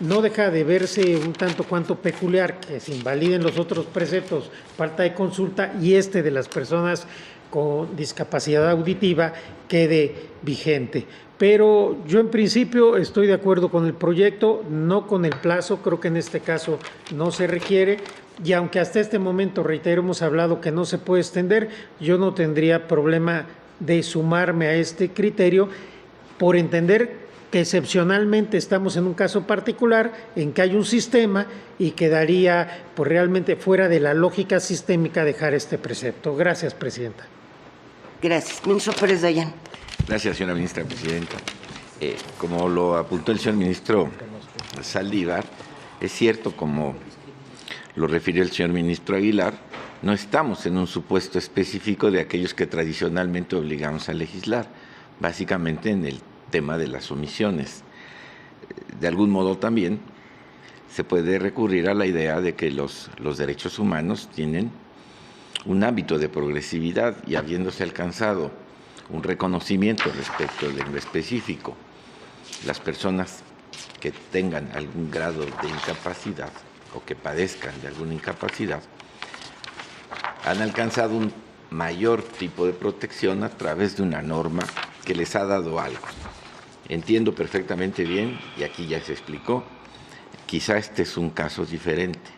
No deja de verse un tanto cuanto peculiar que se invaliden los otros preceptos, falta de consulta, y de las personas con discapacidad auditiva quede vigente. Pero yo en principio estoy de acuerdo con el proyecto, no con el plazo, creo que en este caso no se requiere, y aunque hasta este momento, reitero, hemos hablado que no se puede extender, yo no tendría problema de sumarme a este criterio por entender que excepcionalmente estamos en un caso particular en que hay un sistema y quedaría pues, realmente fuera de la lógica sistémica dejar este precepto. Gracias, presidenta. Gracias. Ministro Pérez Dayán. Gracias, señora ministra presidenta. Como lo apuntó el señor ministro Saldívar, es cierto, como lo refirió el señor ministro Aguilar, no estamos en un supuesto específico de aquellos que tradicionalmente obligamos a legislar, básicamente en el tema de las omisiones. De algún modo también se puede recurrir a la idea de que los derechos humanos tienen un ámbito de progresividad y habiéndose alcanzado un reconocimiento respecto de lo específico, las personas que tengan algún grado de incapacidad o que padezcan de alguna incapacidad han alcanzado un mayor tipo de protección a través de una norma que les ha dado algo. Entiendo perfectamente bien, y aquí ya se explicó, quizá este es un caso diferente.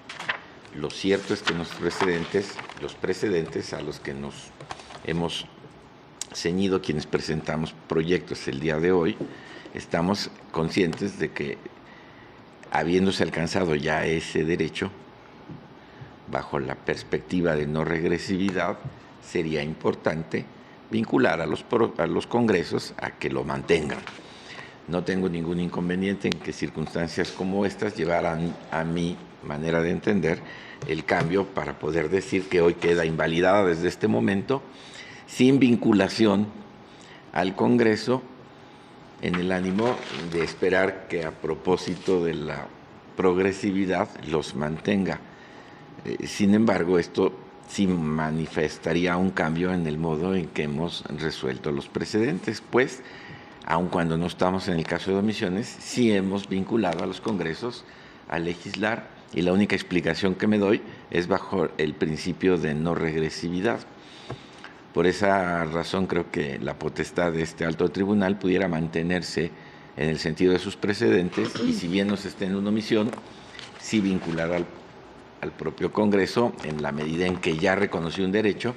Lo cierto es que los precedentes a los que nos hemos ceñido quienes presentamos proyectos el día de hoy, estamos conscientes de que, habiéndose alcanzado ya ese derecho, bajo la perspectiva de no regresividad, sería importante vincular a los congresos a que lo mantengan. No tengo ningún inconveniente en que circunstancias como estas llevaran, a mi manera de entender, el cambio para poder decir que hoy queda invalidada desde este momento, sin vinculación al Congreso, en el ánimo de esperar que a propósito de la progresividad los mantenga. Sin embargo, esto sí manifestaría un cambio en el modo en que hemos resuelto los precedentes, pues, aun cuando no estamos en el caso de omisiones, sí hemos vinculado a los congresos a legislar y la única explicación que me doy es bajo el principio de no regresividad. Por esa razón creo que la potestad de este alto tribunal pudiera mantenerse en el sentido de sus precedentes y si bien no se esté en una omisión, sí vincular al propio Congreso en la medida en que ya reconoció un derecho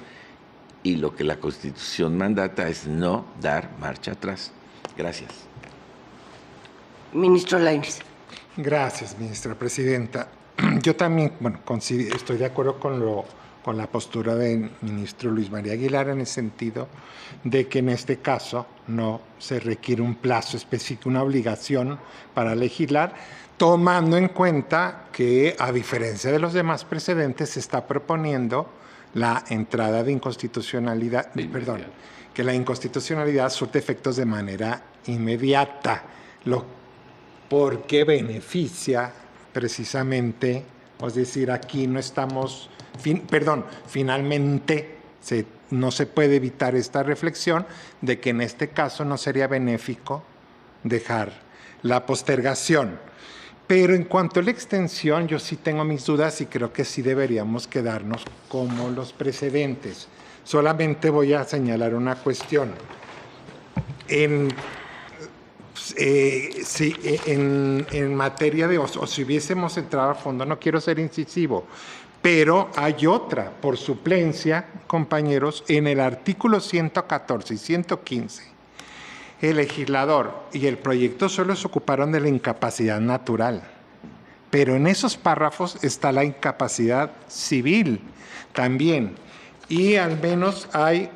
y lo que la Constitución mandata es no dar marcha atrás. Gracias. Ministro Lainez. Gracias, ministra presidenta. Yo también, estoy de acuerdo con la postura del ministro Luis María Aguilar en el sentido de que en este caso no se requiere un plazo específico, una obligación para legislar, tomando en cuenta que, a diferencia de los demás precedentes, se está proponiendo la entrada de inconstitucionalidad, que la inconstitucionalidad surte efectos de manera inmediata, porque beneficia precisamente, es decir, aquí no estamos, finalmente no se puede evitar esta reflexión de que en este caso no sería benéfico dejar la postergación. Pero en cuanto a la extensión, yo sí tengo mis dudas y creo que sí deberíamos quedarnos como los precedentes. Solamente voy a señalar una cuestión. En materia de, o si hubiésemos entrado a fondo, no quiero ser incisivo, pero hay otra, por suplencia, compañeros, en el artículo 114 y 115, el legislador y el proyecto solo se ocuparon de la incapacidad natural, pero en esos párrafos está la incapacidad civil también, y al menos hay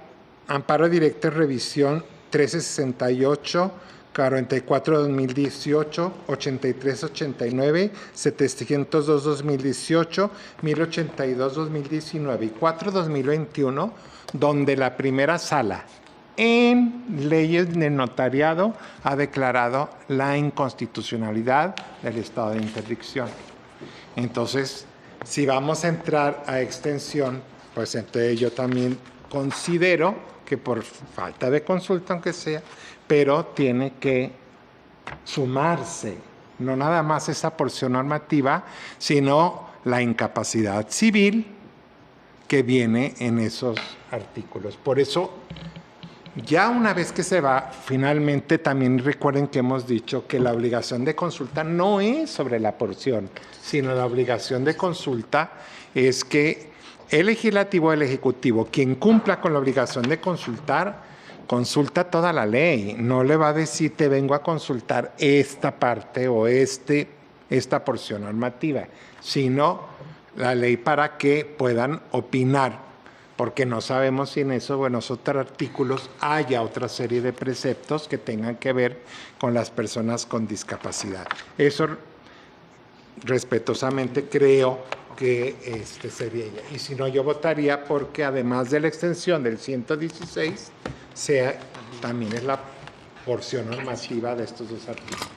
amparo directo en revisión 1368, 44-2018, 83-89, 702-2018, 1082-2019 y 4-2021, donde la primera sala en leyes de notariado ha declarado la inconstitucionalidad del estado de interdicción. Entonces, si vamos a entrar a extensión, pues entonces yo también considero que por falta de consulta, aunque sea, pero tiene que sumarse, no nada más esa porción normativa, sino la incapacidad civil que viene en esos artículos. Por eso, ya una vez que se va, finalmente también recuerden que hemos dicho que la obligación de consulta no es sobre la porción, sino la obligación de consulta es que el legislativo o el ejecutivo, quien cumpla con la obligación de consultar, consulta toda la ley, no le va a decir te vengo a consultar esta parte o esta porción normativa, sino la ley para que puedan opinar, porque no sabemos si en eso o en los otros artículos haya otra serie de preceptos que tengan que ver con las personas con discapacidad. Eso respetuosamente creo que sería ella. Y si no, yo votaría porque además de la extensión del 116, también es la porción normativa de estos dos artículos.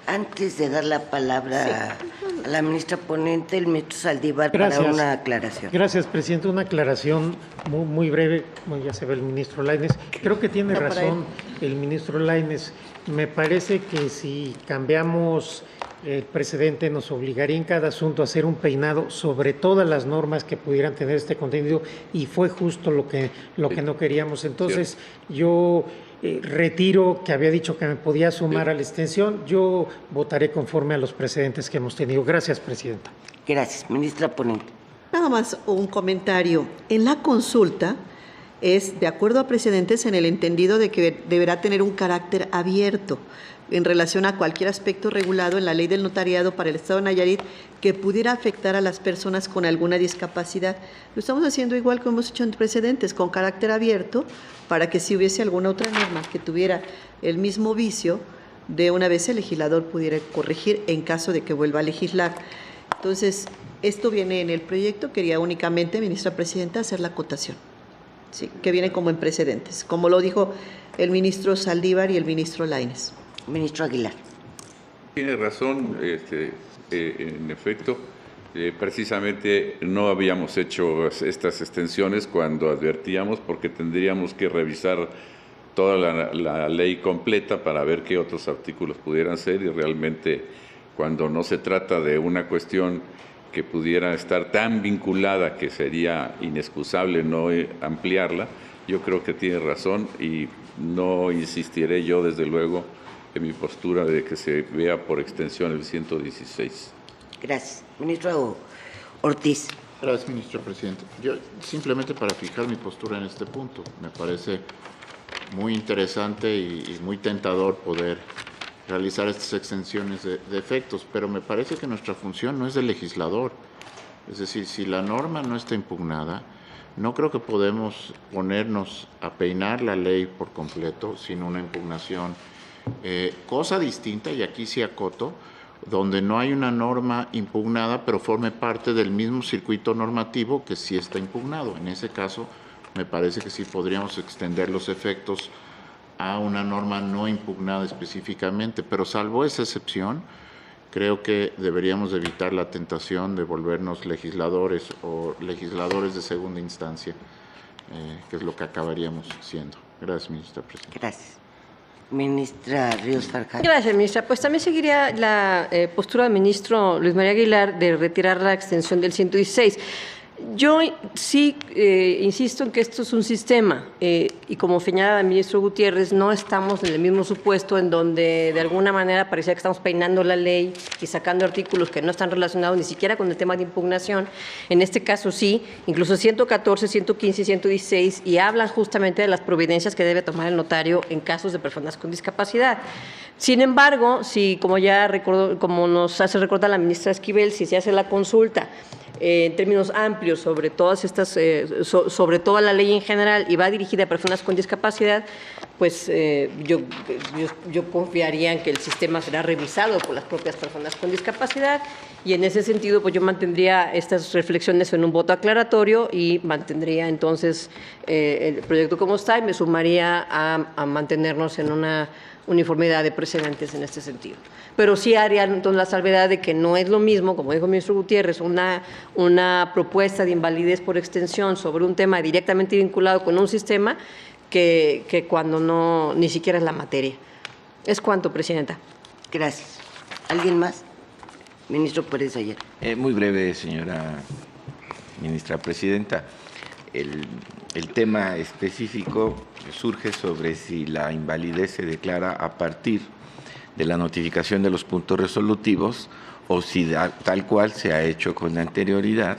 Antes de dar la palabra a la ministra ponente, el ministro Saldívar para una aclaración. Gracias, presidente. Una aclaración muy breve. Bueno, ya se ve el ministro Lainez. Creo que tiene razón el ministro Lainez. Me parece que si cambiamos el precedente nos obligaría en cada asunto a hacer un peinado sobre todas las normas que pudieran tener este contenido, y fue justo lo que no queríamos. Entonces, yo retiro que había dicho que me podía sumar a la extensión. Yo votaré conforme a los precedentes que hemos tenido. Gracias, presidenta. Gracias. Ministra ponente. Nada más un comentario. En la consulta es de acuerdo a precedentes en el entendido de que deberá tener un carácter abierto en relación a cualquier aspecto regulado en la ley del notariado para el Estado de Nayarit que pudiera afectar a las personas con alguna discapacidad. Lo estamos haciendo igual que hemos hecho en precedentes, con carácter abierto, para que si hubiese alguna otra norma que tuviera el mismo vicio, de una vez el legislador pudiera corregir en caso de que vuelva a legislar. Entonces, esto viene en el proyecto. Quería únicamente, ministra presidenta, hacer la acotación, sí, que viene como en precedentes, como lo dijo el ministro Saldívar y el ministro Lainez. Ministro Aguilar. Tiene razón, en efecto, precisamente no habíamos hecho estas extensiones cuando advertíamos, porque tendríamos que revisar toda la ley completa para ver qué otros artículos pudieran ser, y realmente cuando no se trata de una cuestión que pudiera estar tan vinculada que sería inexcusable no ampliarla, yo creo que tiene razón y no insistiré yo desde luego en mi postura de que se vea por extensión el 116. Gracias. Ministro Ortiz. Gracias, ministro presidente. Yo simplemente para fijar mi postura en este punto, me parece muy interesante y muy tentador poder realizar estas extensiones de efectos, pero me parece que nuestra función no es de legislador. Es decir, si la norma no está impugnada, no creo que podemos ponernos a peinar la ley por completo sin una impugnación. Cosa distinta, y aquí sí acoto, donde no hay una norma impugnada, pero forme parte del mismo circuito normativo que sí está impugnado. En ese caso, me parece que sí podríamos extender los efectos a una norma no impugnada específicamente, pero salvo esa excepción, creo que deberíamos evitar la tentación de volvernos legisladores o legisladores de segunda instancia, que es lo que acabaríamos siendo. Gracias, ministra presidenta. Gracias. Ministra Ríos Farjat. Gracias, ministra. Pues también seguiría la postura del ministro Luis María Aguilar de retirar la extensión del 116. Yo sí insisto en que esto es un sistema y como señala el ministro Gutiérrez, no estamos en el mismo supuesto en donde de alguna manera parecía que estamos peinando la ley y sacando artículos que no están relacionados ni siquiera con el tema de impugnación. En este caso sí, incluso 114, 115 y 116, y hablan justamente de las providencias que debe tomar el notario en casos de personas con discapacidad. Sin embargo, si como ya recordó, como nos hace recordar la ministra Esquivel, si se hace la consulta en términos amplios sobre todas estas, sobre toda la ley en general y va dirigida a personas con discapacidad, pues yo confiaría en que el sistema será revisado por las propias personas con discapacidad, y en ese sentido pues yo mantendría estas reflexiones en un voto aclaratorio y mantendría entonces el proyecto como está, y me sumaría a mantenernos en una uniformidad de precedentes en este sentido. Pero sí haría entonces la salvedad de que no es lo mismo, como dijo el ministro Gutiérrez, una propuesta de invalidez por extensión sobre un tema directamente vinculado con un sistema que cuando no, ni siquiera es la materia. Es cuanto, presidenta. Gracias. ¿Alguien más? Ministro Pérez Ayer. Muy breve, señora ministra presidenta. El tema específico surge sobre si la invalidez se declara a partir de la notificación de los puntos resolutivos o si tal cual se ha hecho con anterioridad.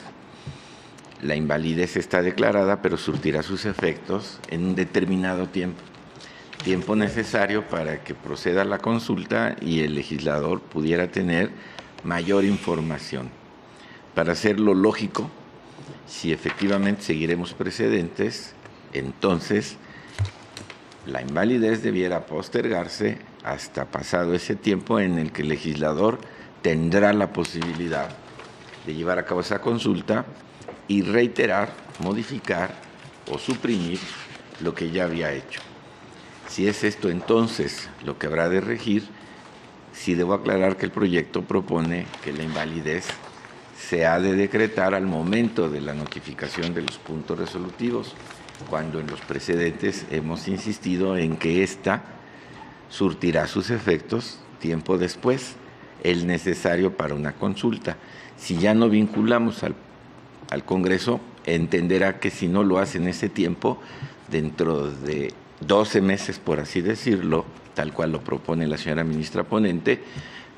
La invalidez está declarada, pero surtirá sus efectos en un determinado tiempo necesario para que proceda la consulta y el legislador pudiera tener mayor información. Para hacerlo lógico, si efectivamente seguiremos precedentes, entonces la invalidez debiera postergarse hasta pasado ese tiempo en el que el legislador tendrá la posibilidad de llevar a cabo esa consulta y reiterar, modificar o suprimir lo que ya había hecho. Si es esto entonces lo que habrá de regir, sí debo aclarar que el proyecto propone que la invalidez se ha de decretar al momento de la notificación de los puntos resolutivos, cuando en los precedentes hemos insistido en que ésta surtirá sus efectos tiempo después, el necesario para una consulta. Si ya no vinculamos al Congreso, entenderá que si no lo hace en ese tiempo, dentro de 12 meses, por así decirlo, tal cual lo propone la señora ministra ponente,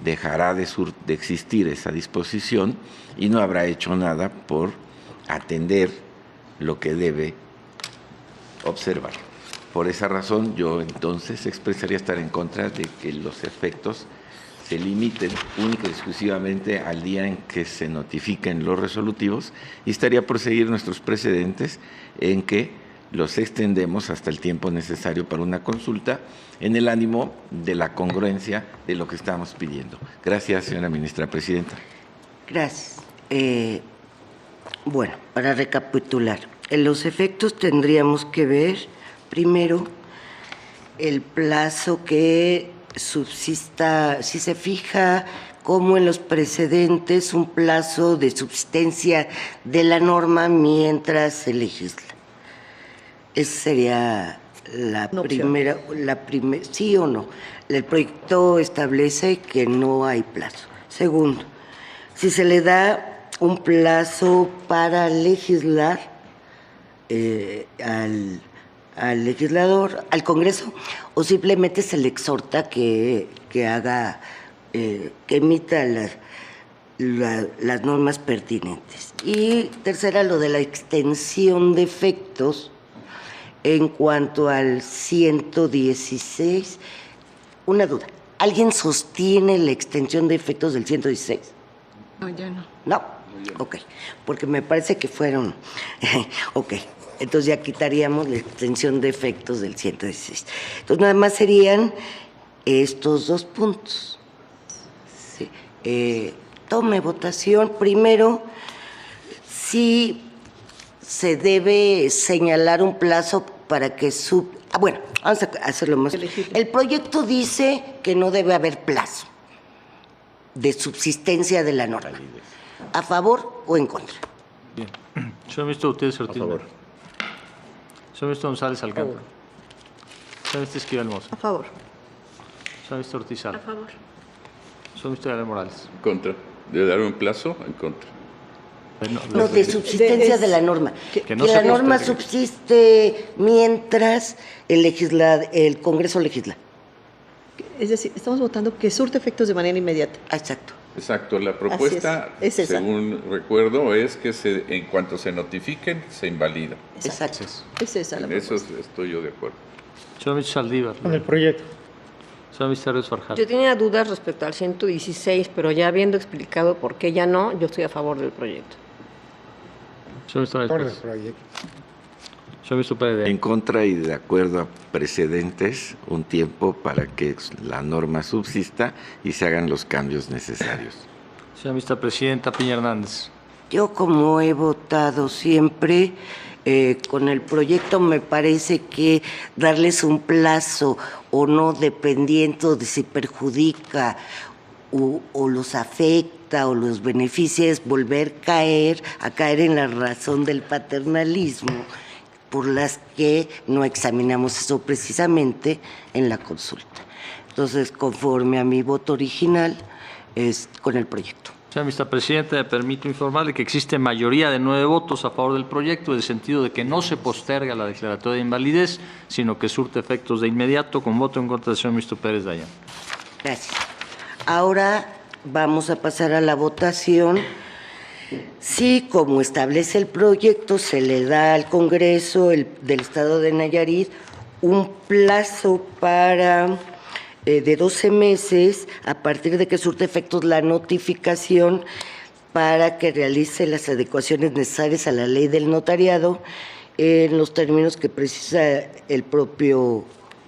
dejará de existir esa disposición y no habrá hecho nada por atender lo que debe observar. Por esa razón, yo entonces expresaría estar en contra de que los efectos se limiten única y exclusivamente al día en que se notifiquen los resolutivos y estaría por seguir nuestros precedentes en que los extendemos hasta el tiempo necesario para una consulta en el ánimo de la congruencia de lo que estamos pidiendo. Gracias, señora ministra presidenta. Gracias. Bueno, para recapitular, en los efectos tendríamos que ver primero el plazo que subsista, si se fija como en los precedentes, un plazo de subsistencia de la norma mientras se legisla. Esa sería la primera, sí o no. El proyecto establece que no hay plazo. Segundo, si se le da un plazo para legislar al legislador, al Congreso, o simplemente se le exhorta que haga, que emita las normas pertinentes. Y tercera, lo de la extensión de efectos. En cuanto al 116, una duda. ¿Alguien sostiene la extensión de efectos del 116? No, ya no. No, ok, porque me parece que fueron, ok, entonces ya quitaríamos la extensión de efectos del 116. Entonces nada más serían estos dos puntos. Sí. Tome votación. Primero, si se debe señalar un plazo para que bueno, vamos a hacerlo más. El proyecto dice que no debe haber plazo de subsistencia de la norma. ¿A favor o en contra? Bien. Señor ministro Gutiérrez Ortiz. A favor. Señor ministro González Alcántara. Señor ministro Esquivel Moza. A favor. Señor ministro Ortiz Sala. A favor. Señor ministro Gabriel Morales. Contra. ¿Debe dar un plazo? En contra. No, de subsistencia de la norma. Que no la se norma postergue. subsiste mientras el Congreso legisla. Es decir, estamos votando que surte efectos de manera inmediata. Exacto. Exacto. La propuesta, es esa. según recuerdo, es que en cuanto se notifiquen, se invalida. Exacto. Es esa la En eso propuesta. estoy yo de acuerdo. Señor ministro Saldívar. Con el proyecto. Señor ministro Ríos Farjat. Yo tenía dudas respecto al 116, pero ya habiendo explicado por qué ya no, yo estoy a favor del proyecto. Señor ministro Por el Pérez. proyecto. Señor ministro Pérez. En contra y de acuerdo a precedentes, un tiempo para que la norma subsista y se hagan los cambios necesarios. Señora ministra presidenta Piña Hernández. Yo, como he votado siempre, con el proyecto me parece que darles un plazo o no, dependiendo de si perjudica o los afecta o los beneficia, es volver a caer en la razón del paternalismo, por las que no examinamos eso precisamente en la consulta. Entonces, conforme a mi voto original, es con el proyecto. Señora ministra presidenta, me permito informarle que existe mayoría de 9 votos a favor del proyecto, en el sentido de que no se posterga la declaratoria de invalidez, sino que surte efectos de inmediato, con voto en contra del señor ministro Pérez Dayán. Gracias. Ahora vamos a pasar a la votación. Sí, como establece el proyecto, se le da al Congreso del Estado de Nayarit un plazo de 12 meses a partir de que surte efectos la notificación para que realice las adecuaciones necesarias a la ley del notariado en los términos que precisa el propio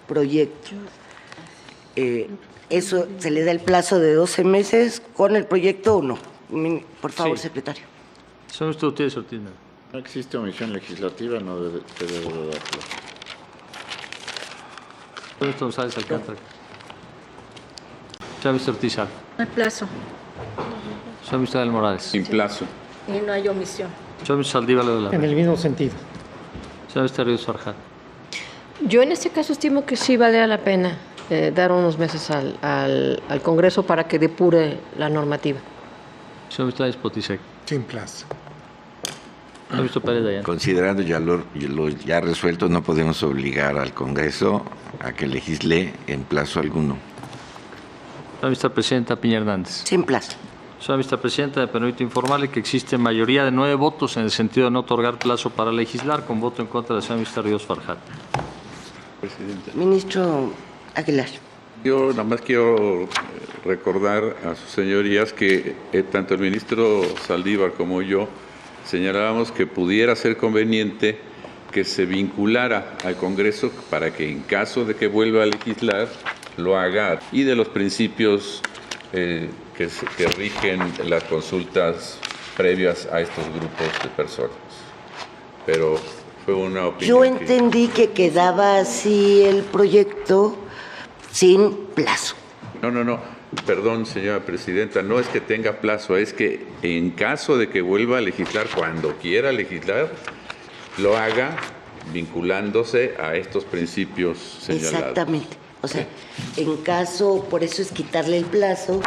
proyecto. ¿Eso se le da el plazo de 12 meses con el proyecto o no? Por favor, Sí. secretario. Son ustedes, Ortiz. No existe omisión legislativa, no te debo de dar plazo. Son González Alcántara. Señor Mr. Ortiz. No hay plazo Señor Mr. Del Morales. Sin plazo. y no hay omisión. Señor Mr. Saldívar de la En el mismo sentido. Señor Mr. Ríos Farjat. Yo en este caso estimo que sí vale la pena dar unos meses al Congreso para que depure la normativa. Señor Mr. Espotisek. Sin plazo. Señor Mr. Pérez Dayan. Considerando ya lo ya resuelto, no podemos obligar al Congreso a que legisle en plazo alguno. Señora Vicepresidenta Piña Hernández. Sin plazo. Señora Vicepresidenta, me permito informarle que existe mayoría de 9 votos en el sentido de no otorgar plazo para legislar, con voto en contra de señor Mr. Ríos Farjat. Presidente. Ministro Aguilar. Yo nada más quiero recordar a sus señorías que tanto el ministro Saldívar como yo señalábamos que pudiera ser conveniente que se vinculara al Congreso para que en caso de que vuelva a legislar lo haga, y de los principios que rigen las consultas previas a estos grupos de personas. Pero fue una opinión. Yo entendí que quedaba así el proyecto sin plazo. No. Perdón, señora presidenta, no es que tenga plazo, es que en caso de que vuelva a legislar, cuando quiera legislar, lo haga vinculándose a estos principios señalados. Exactamente. O sea, en caso, por eso es quitarle el plazo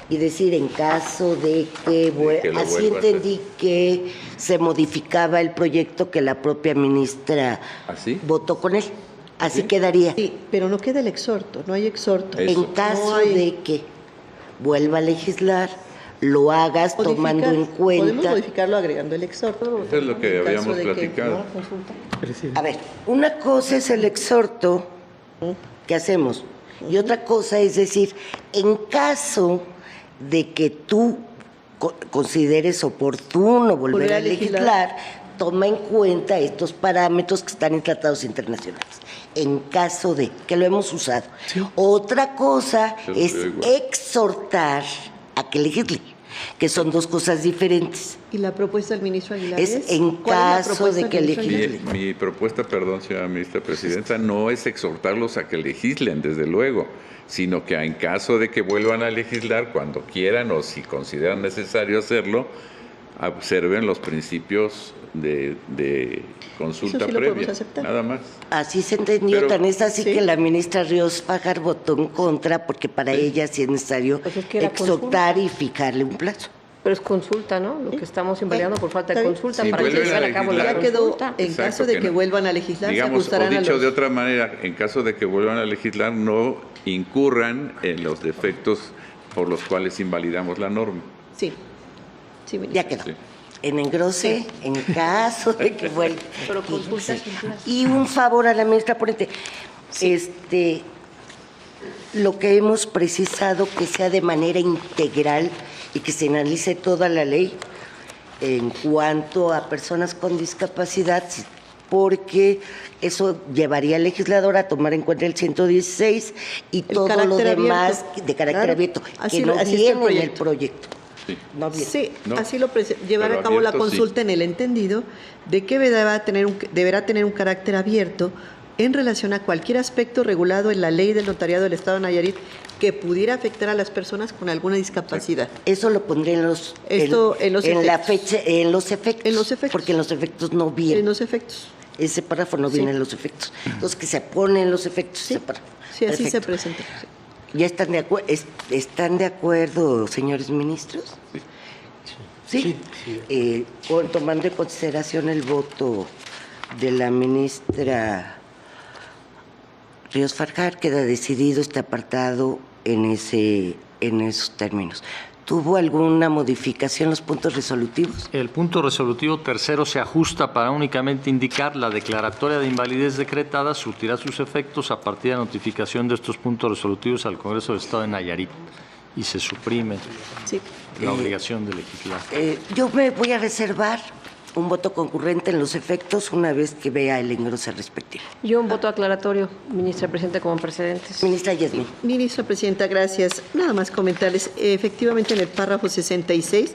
y decir en caso de que, que lo así vuelva a hacer. entendí que se modificaba el proyecto que la propia ministra ¿Así? votó con él. Así quedaría. Sí, pero no queda el exhorto, no hay exhorto. Eso. En caso No hay- de que vuelva a legislar, lo hagas tomando en Podemos cuenta. modificarlo agregando el exhorto. Eso es lo que En caso habíamos de que- platicado. Presidente. A ver, una cosa es el exhorto que hacemos y otra cosa es decir, en caso de que tú consideres oportuno volver a legislar, toma en cuenta estos parámetros que están en tratados internacionales. En caso de que lo hemos usado. Otra cosa Yo es estoy igual. exhortar a que legisle, que son dos cosas diferentes. ¿Y la propuesta del ministro Aguilar Es en ¿Cuál es la caso propuesta de del que ministro legisle. Aguilar? Mi propuesta, perdón, señora ministra presidenta, no es exhortarlos a que legislen, desde luego, sino que en caso de que vuelvan a legislar, cuando quieran o si consideran necesario hacerlo, observen los principios de consulta Eso sí lo previa. podemos aceptar. Nada más. Así se entendió, Pero- tan es así Sí. que la ministra Ríos Fajar votó en contra porque para ella sí es necesario Pues es que era exhortar y fijarle un plazo. Pero es consulta, ¿no? Lo que estamos invalidando por falta de Está bien. consulta Si para que se vuelven a lleve a cabo la legislar- Ya quedó, consulta. en Exacto, caso de que que no. vuelvan a legislar, Digamos, se ajustarán o a dicho los... de otra manera, en caso de que vuelvan a legislar, no incurran en los defectos por los cuales invalidamos la norma. Sí, sí, ministro. Ya quedó. Sí. En engrose, en caso de que vuelva. Pero consulta sin plazo. Y un favor a la ministra ponente. Lo que hemos precisado que sea de manera integral y que se analice toda la ley en cuanto a personas con discapacidad, porque eso llevaría al legislador a tomar en cuenta el 116 y todo lo carácter demás abierto. de carácter Claro. abierto, Así que lo- no así está el viene en el proyecto. proyecto. Sí. No viene. Sí, No, así lo llevar pero a cabo la abierto, sí. consulta en el entendido de que deberá tener un carácter abierto en relación a cualquier aspecto regulado en la ley del notariado del Estado de Nayarit que pudiera afectar a las personas con alguna discapacidad. Eso lo pondré en los Esto en los la efectos. fecha en los efectos. En los efectos. Porque en los efectos no viene. En los efectos. Ese párrafo no viene en los efectos. Entonces que se pone en los efectos ese párrafo. Sí, así se Perfecto. presenta. ¿Ya están de acuerdo, señores ministros? Sí. Tomando en consideración el voto de la ministra Ríos Farjat, queda decidido este apartado en esos términos. ¿Tuvo alguna modificación los puntos resolutivos? El punto resolutivo tercero se ajusta para únicamente indicar la declaratoria de invalidez decretada surtirá sus efectos a partir de la notificación de estos puntos resolutivos al Congreso del Estado de Nayarit y se suprime Sí. la obligación de legislar. Yo me voy a reservar Un voto concurrente en los efectos una vez que vea el engrose respectivo. Yo un voto aclaratorio, ministra presidenta, como precedentes. Ministra Yasmín. Ministra Presidenta, gracias. Nada más comentarles, efectivamente en el párrafo 66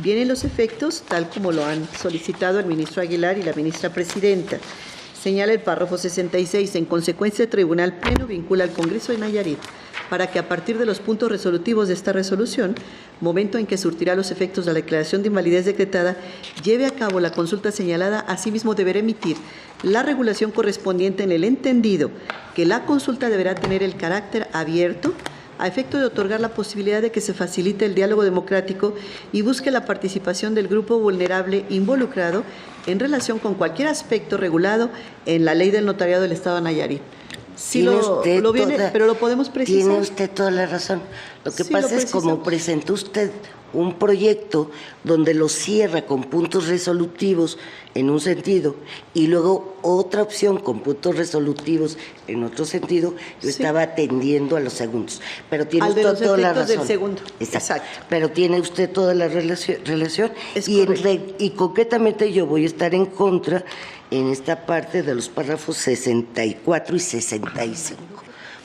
vienen los efectos tal como lo han solicitado el ministro Aguilar y la ministra Presidenta. Señala el párrafo 66, en consecuencia el Tribunal Pleno vincula al Congreso de Nayarit para que a partir de los puntos resolutivos de esta resolución, momento en que surtirá los efectos de la declaración de invalidez decretada, lleve a cabo la consulta señalada, asimismo deberá emitir la regulación correspondiente en el entendido que la consulta deberá tener el carácter abierto a efecto de otorgar la posibilidad de que se facilite el diálogo democrático y busque la participación del grupo vulnerable involucrado en relación con cualquier aspecto regulado en la ley del notariado del Estado de Nayarit. Sí lo viene, pero lo podemos precisar. Tiene usted toda la razón. Lo que pasa es como presentó usted un proyecto donde lo cierra con puntos resolutivos en un sentido y luego otra opción con puntos resolutivos en otro sentido, yo estaba atendiendo a los segundos. Pero tiene usted toda la razón. Del segundo. Exacto. Pero tiene usted toda la relación y concretamente yo voy a estar en contra en esta parte de los párrafos 64 y 65,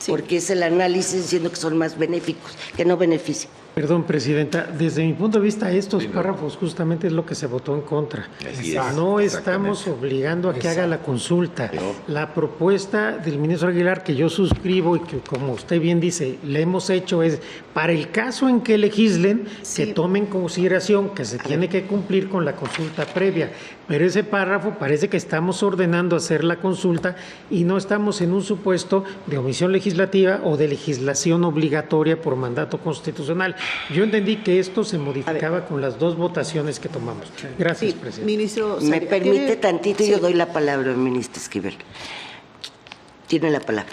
porque es el análisis diciendo que son más benéficos, que no benefician. Perdón, Presidenta, desde mi punto de vista estos párrafos justamente es lo que se votó en contra. No estamos obligando a que haga la consulta. La propuesta del ministro Aguilar que yo suscribo y que, como usted bien dice, le hemos hecho es, para el caso en que legislen, que tomen en consideración que se tiene que cumplir con la consulta previa. Pero ese párrafo parece que estamos ordenando hacer la consulta y no estamos en un supuesto de omisión legislativa o de legislación obligatoria por mandato constitucional. Yo entendí que esto se modificaba con las dos votaciones que tomamos. Gracias, Presidente. Ministro, me permite tantito y yo doy la palabra al ministro Esquivel. Tiene la palabra.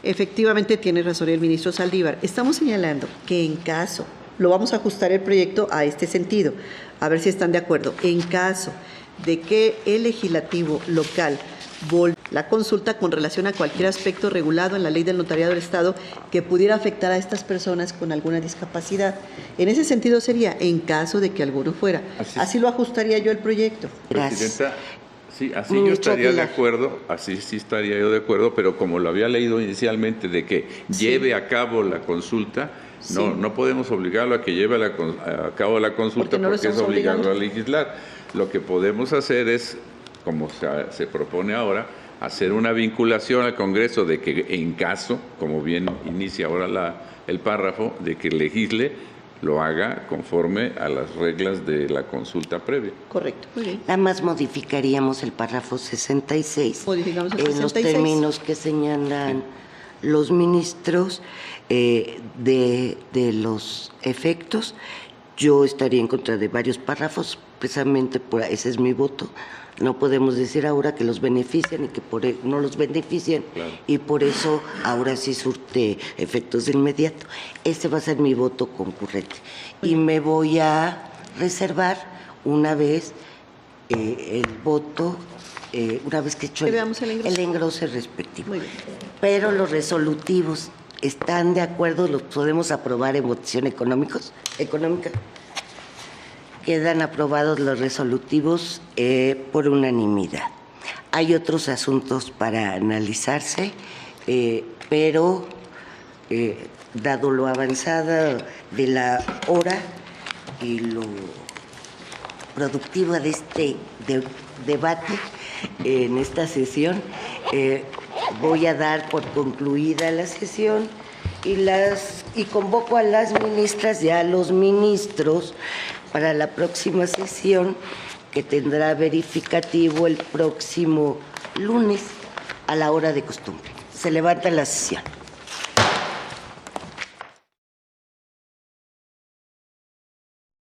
Efectivamente tiene razón el ministro Saldívar. Estamos señalando que en caso, lo vamos a ajustar el proyecto a este sentido, a ver si están de acuerdo, en caso de que el legislativo local la consulta con relación a cualquier aspecto regulado en la ley del notariado del Estado que pudiera afectar a estas personas con alguna discapacidad. En ese sentido sería, en caso de que alguno fuera. Así lo ajustaría yo el proyecto. Presidenta, sí, así yo estaría de acuerdo, así sí estaría yo de acuerdo, pero como lo había leído inicialmente de que lleve a cabo la consulta, no podemos obligarlo a que lleve a cabo la consulta porque es obligarlo a legislar. Lo que podemos hacer es, como se propone ahora, hacer una vinculación al Congreso de que en caso, como bien inicia ahora el párrafo, de que legisle, lo haga conforme a las reglas de la consulta previa. Correcto, muy bien. Nada más modificaríamos el párrafo 66. Modificamos el en 66. los términos que señalan los ministros de los efectos. Yo estaría en contra de varios párrafos, precisamente ese es mi voto. No podemos decir ahora que los benefician y que no los benefician, y por eso ahora sí surte efectos de inmediato. Ese va a ser mi voto concurrente. Y me voy a reservar una vez el voto, una vez que he hecho el engrose respectivo. Muy bien. Pero los resolutivos, ¿están de acuerdo? ¿Los podemos aprobar en votación económica? Quedan aprobados los resolutivos por unanimidad. Hay otros asuntos para analizarse, pero dado lo avanzada de la hora y lo productiva de este debate en esta sesión, voy a dar por concluida la sesión y convoco a las ministras y a los ministros para la próxima sesión, que tendrá verificativo el próximo lunes a la hora de costumbre. Se levanta la sesión.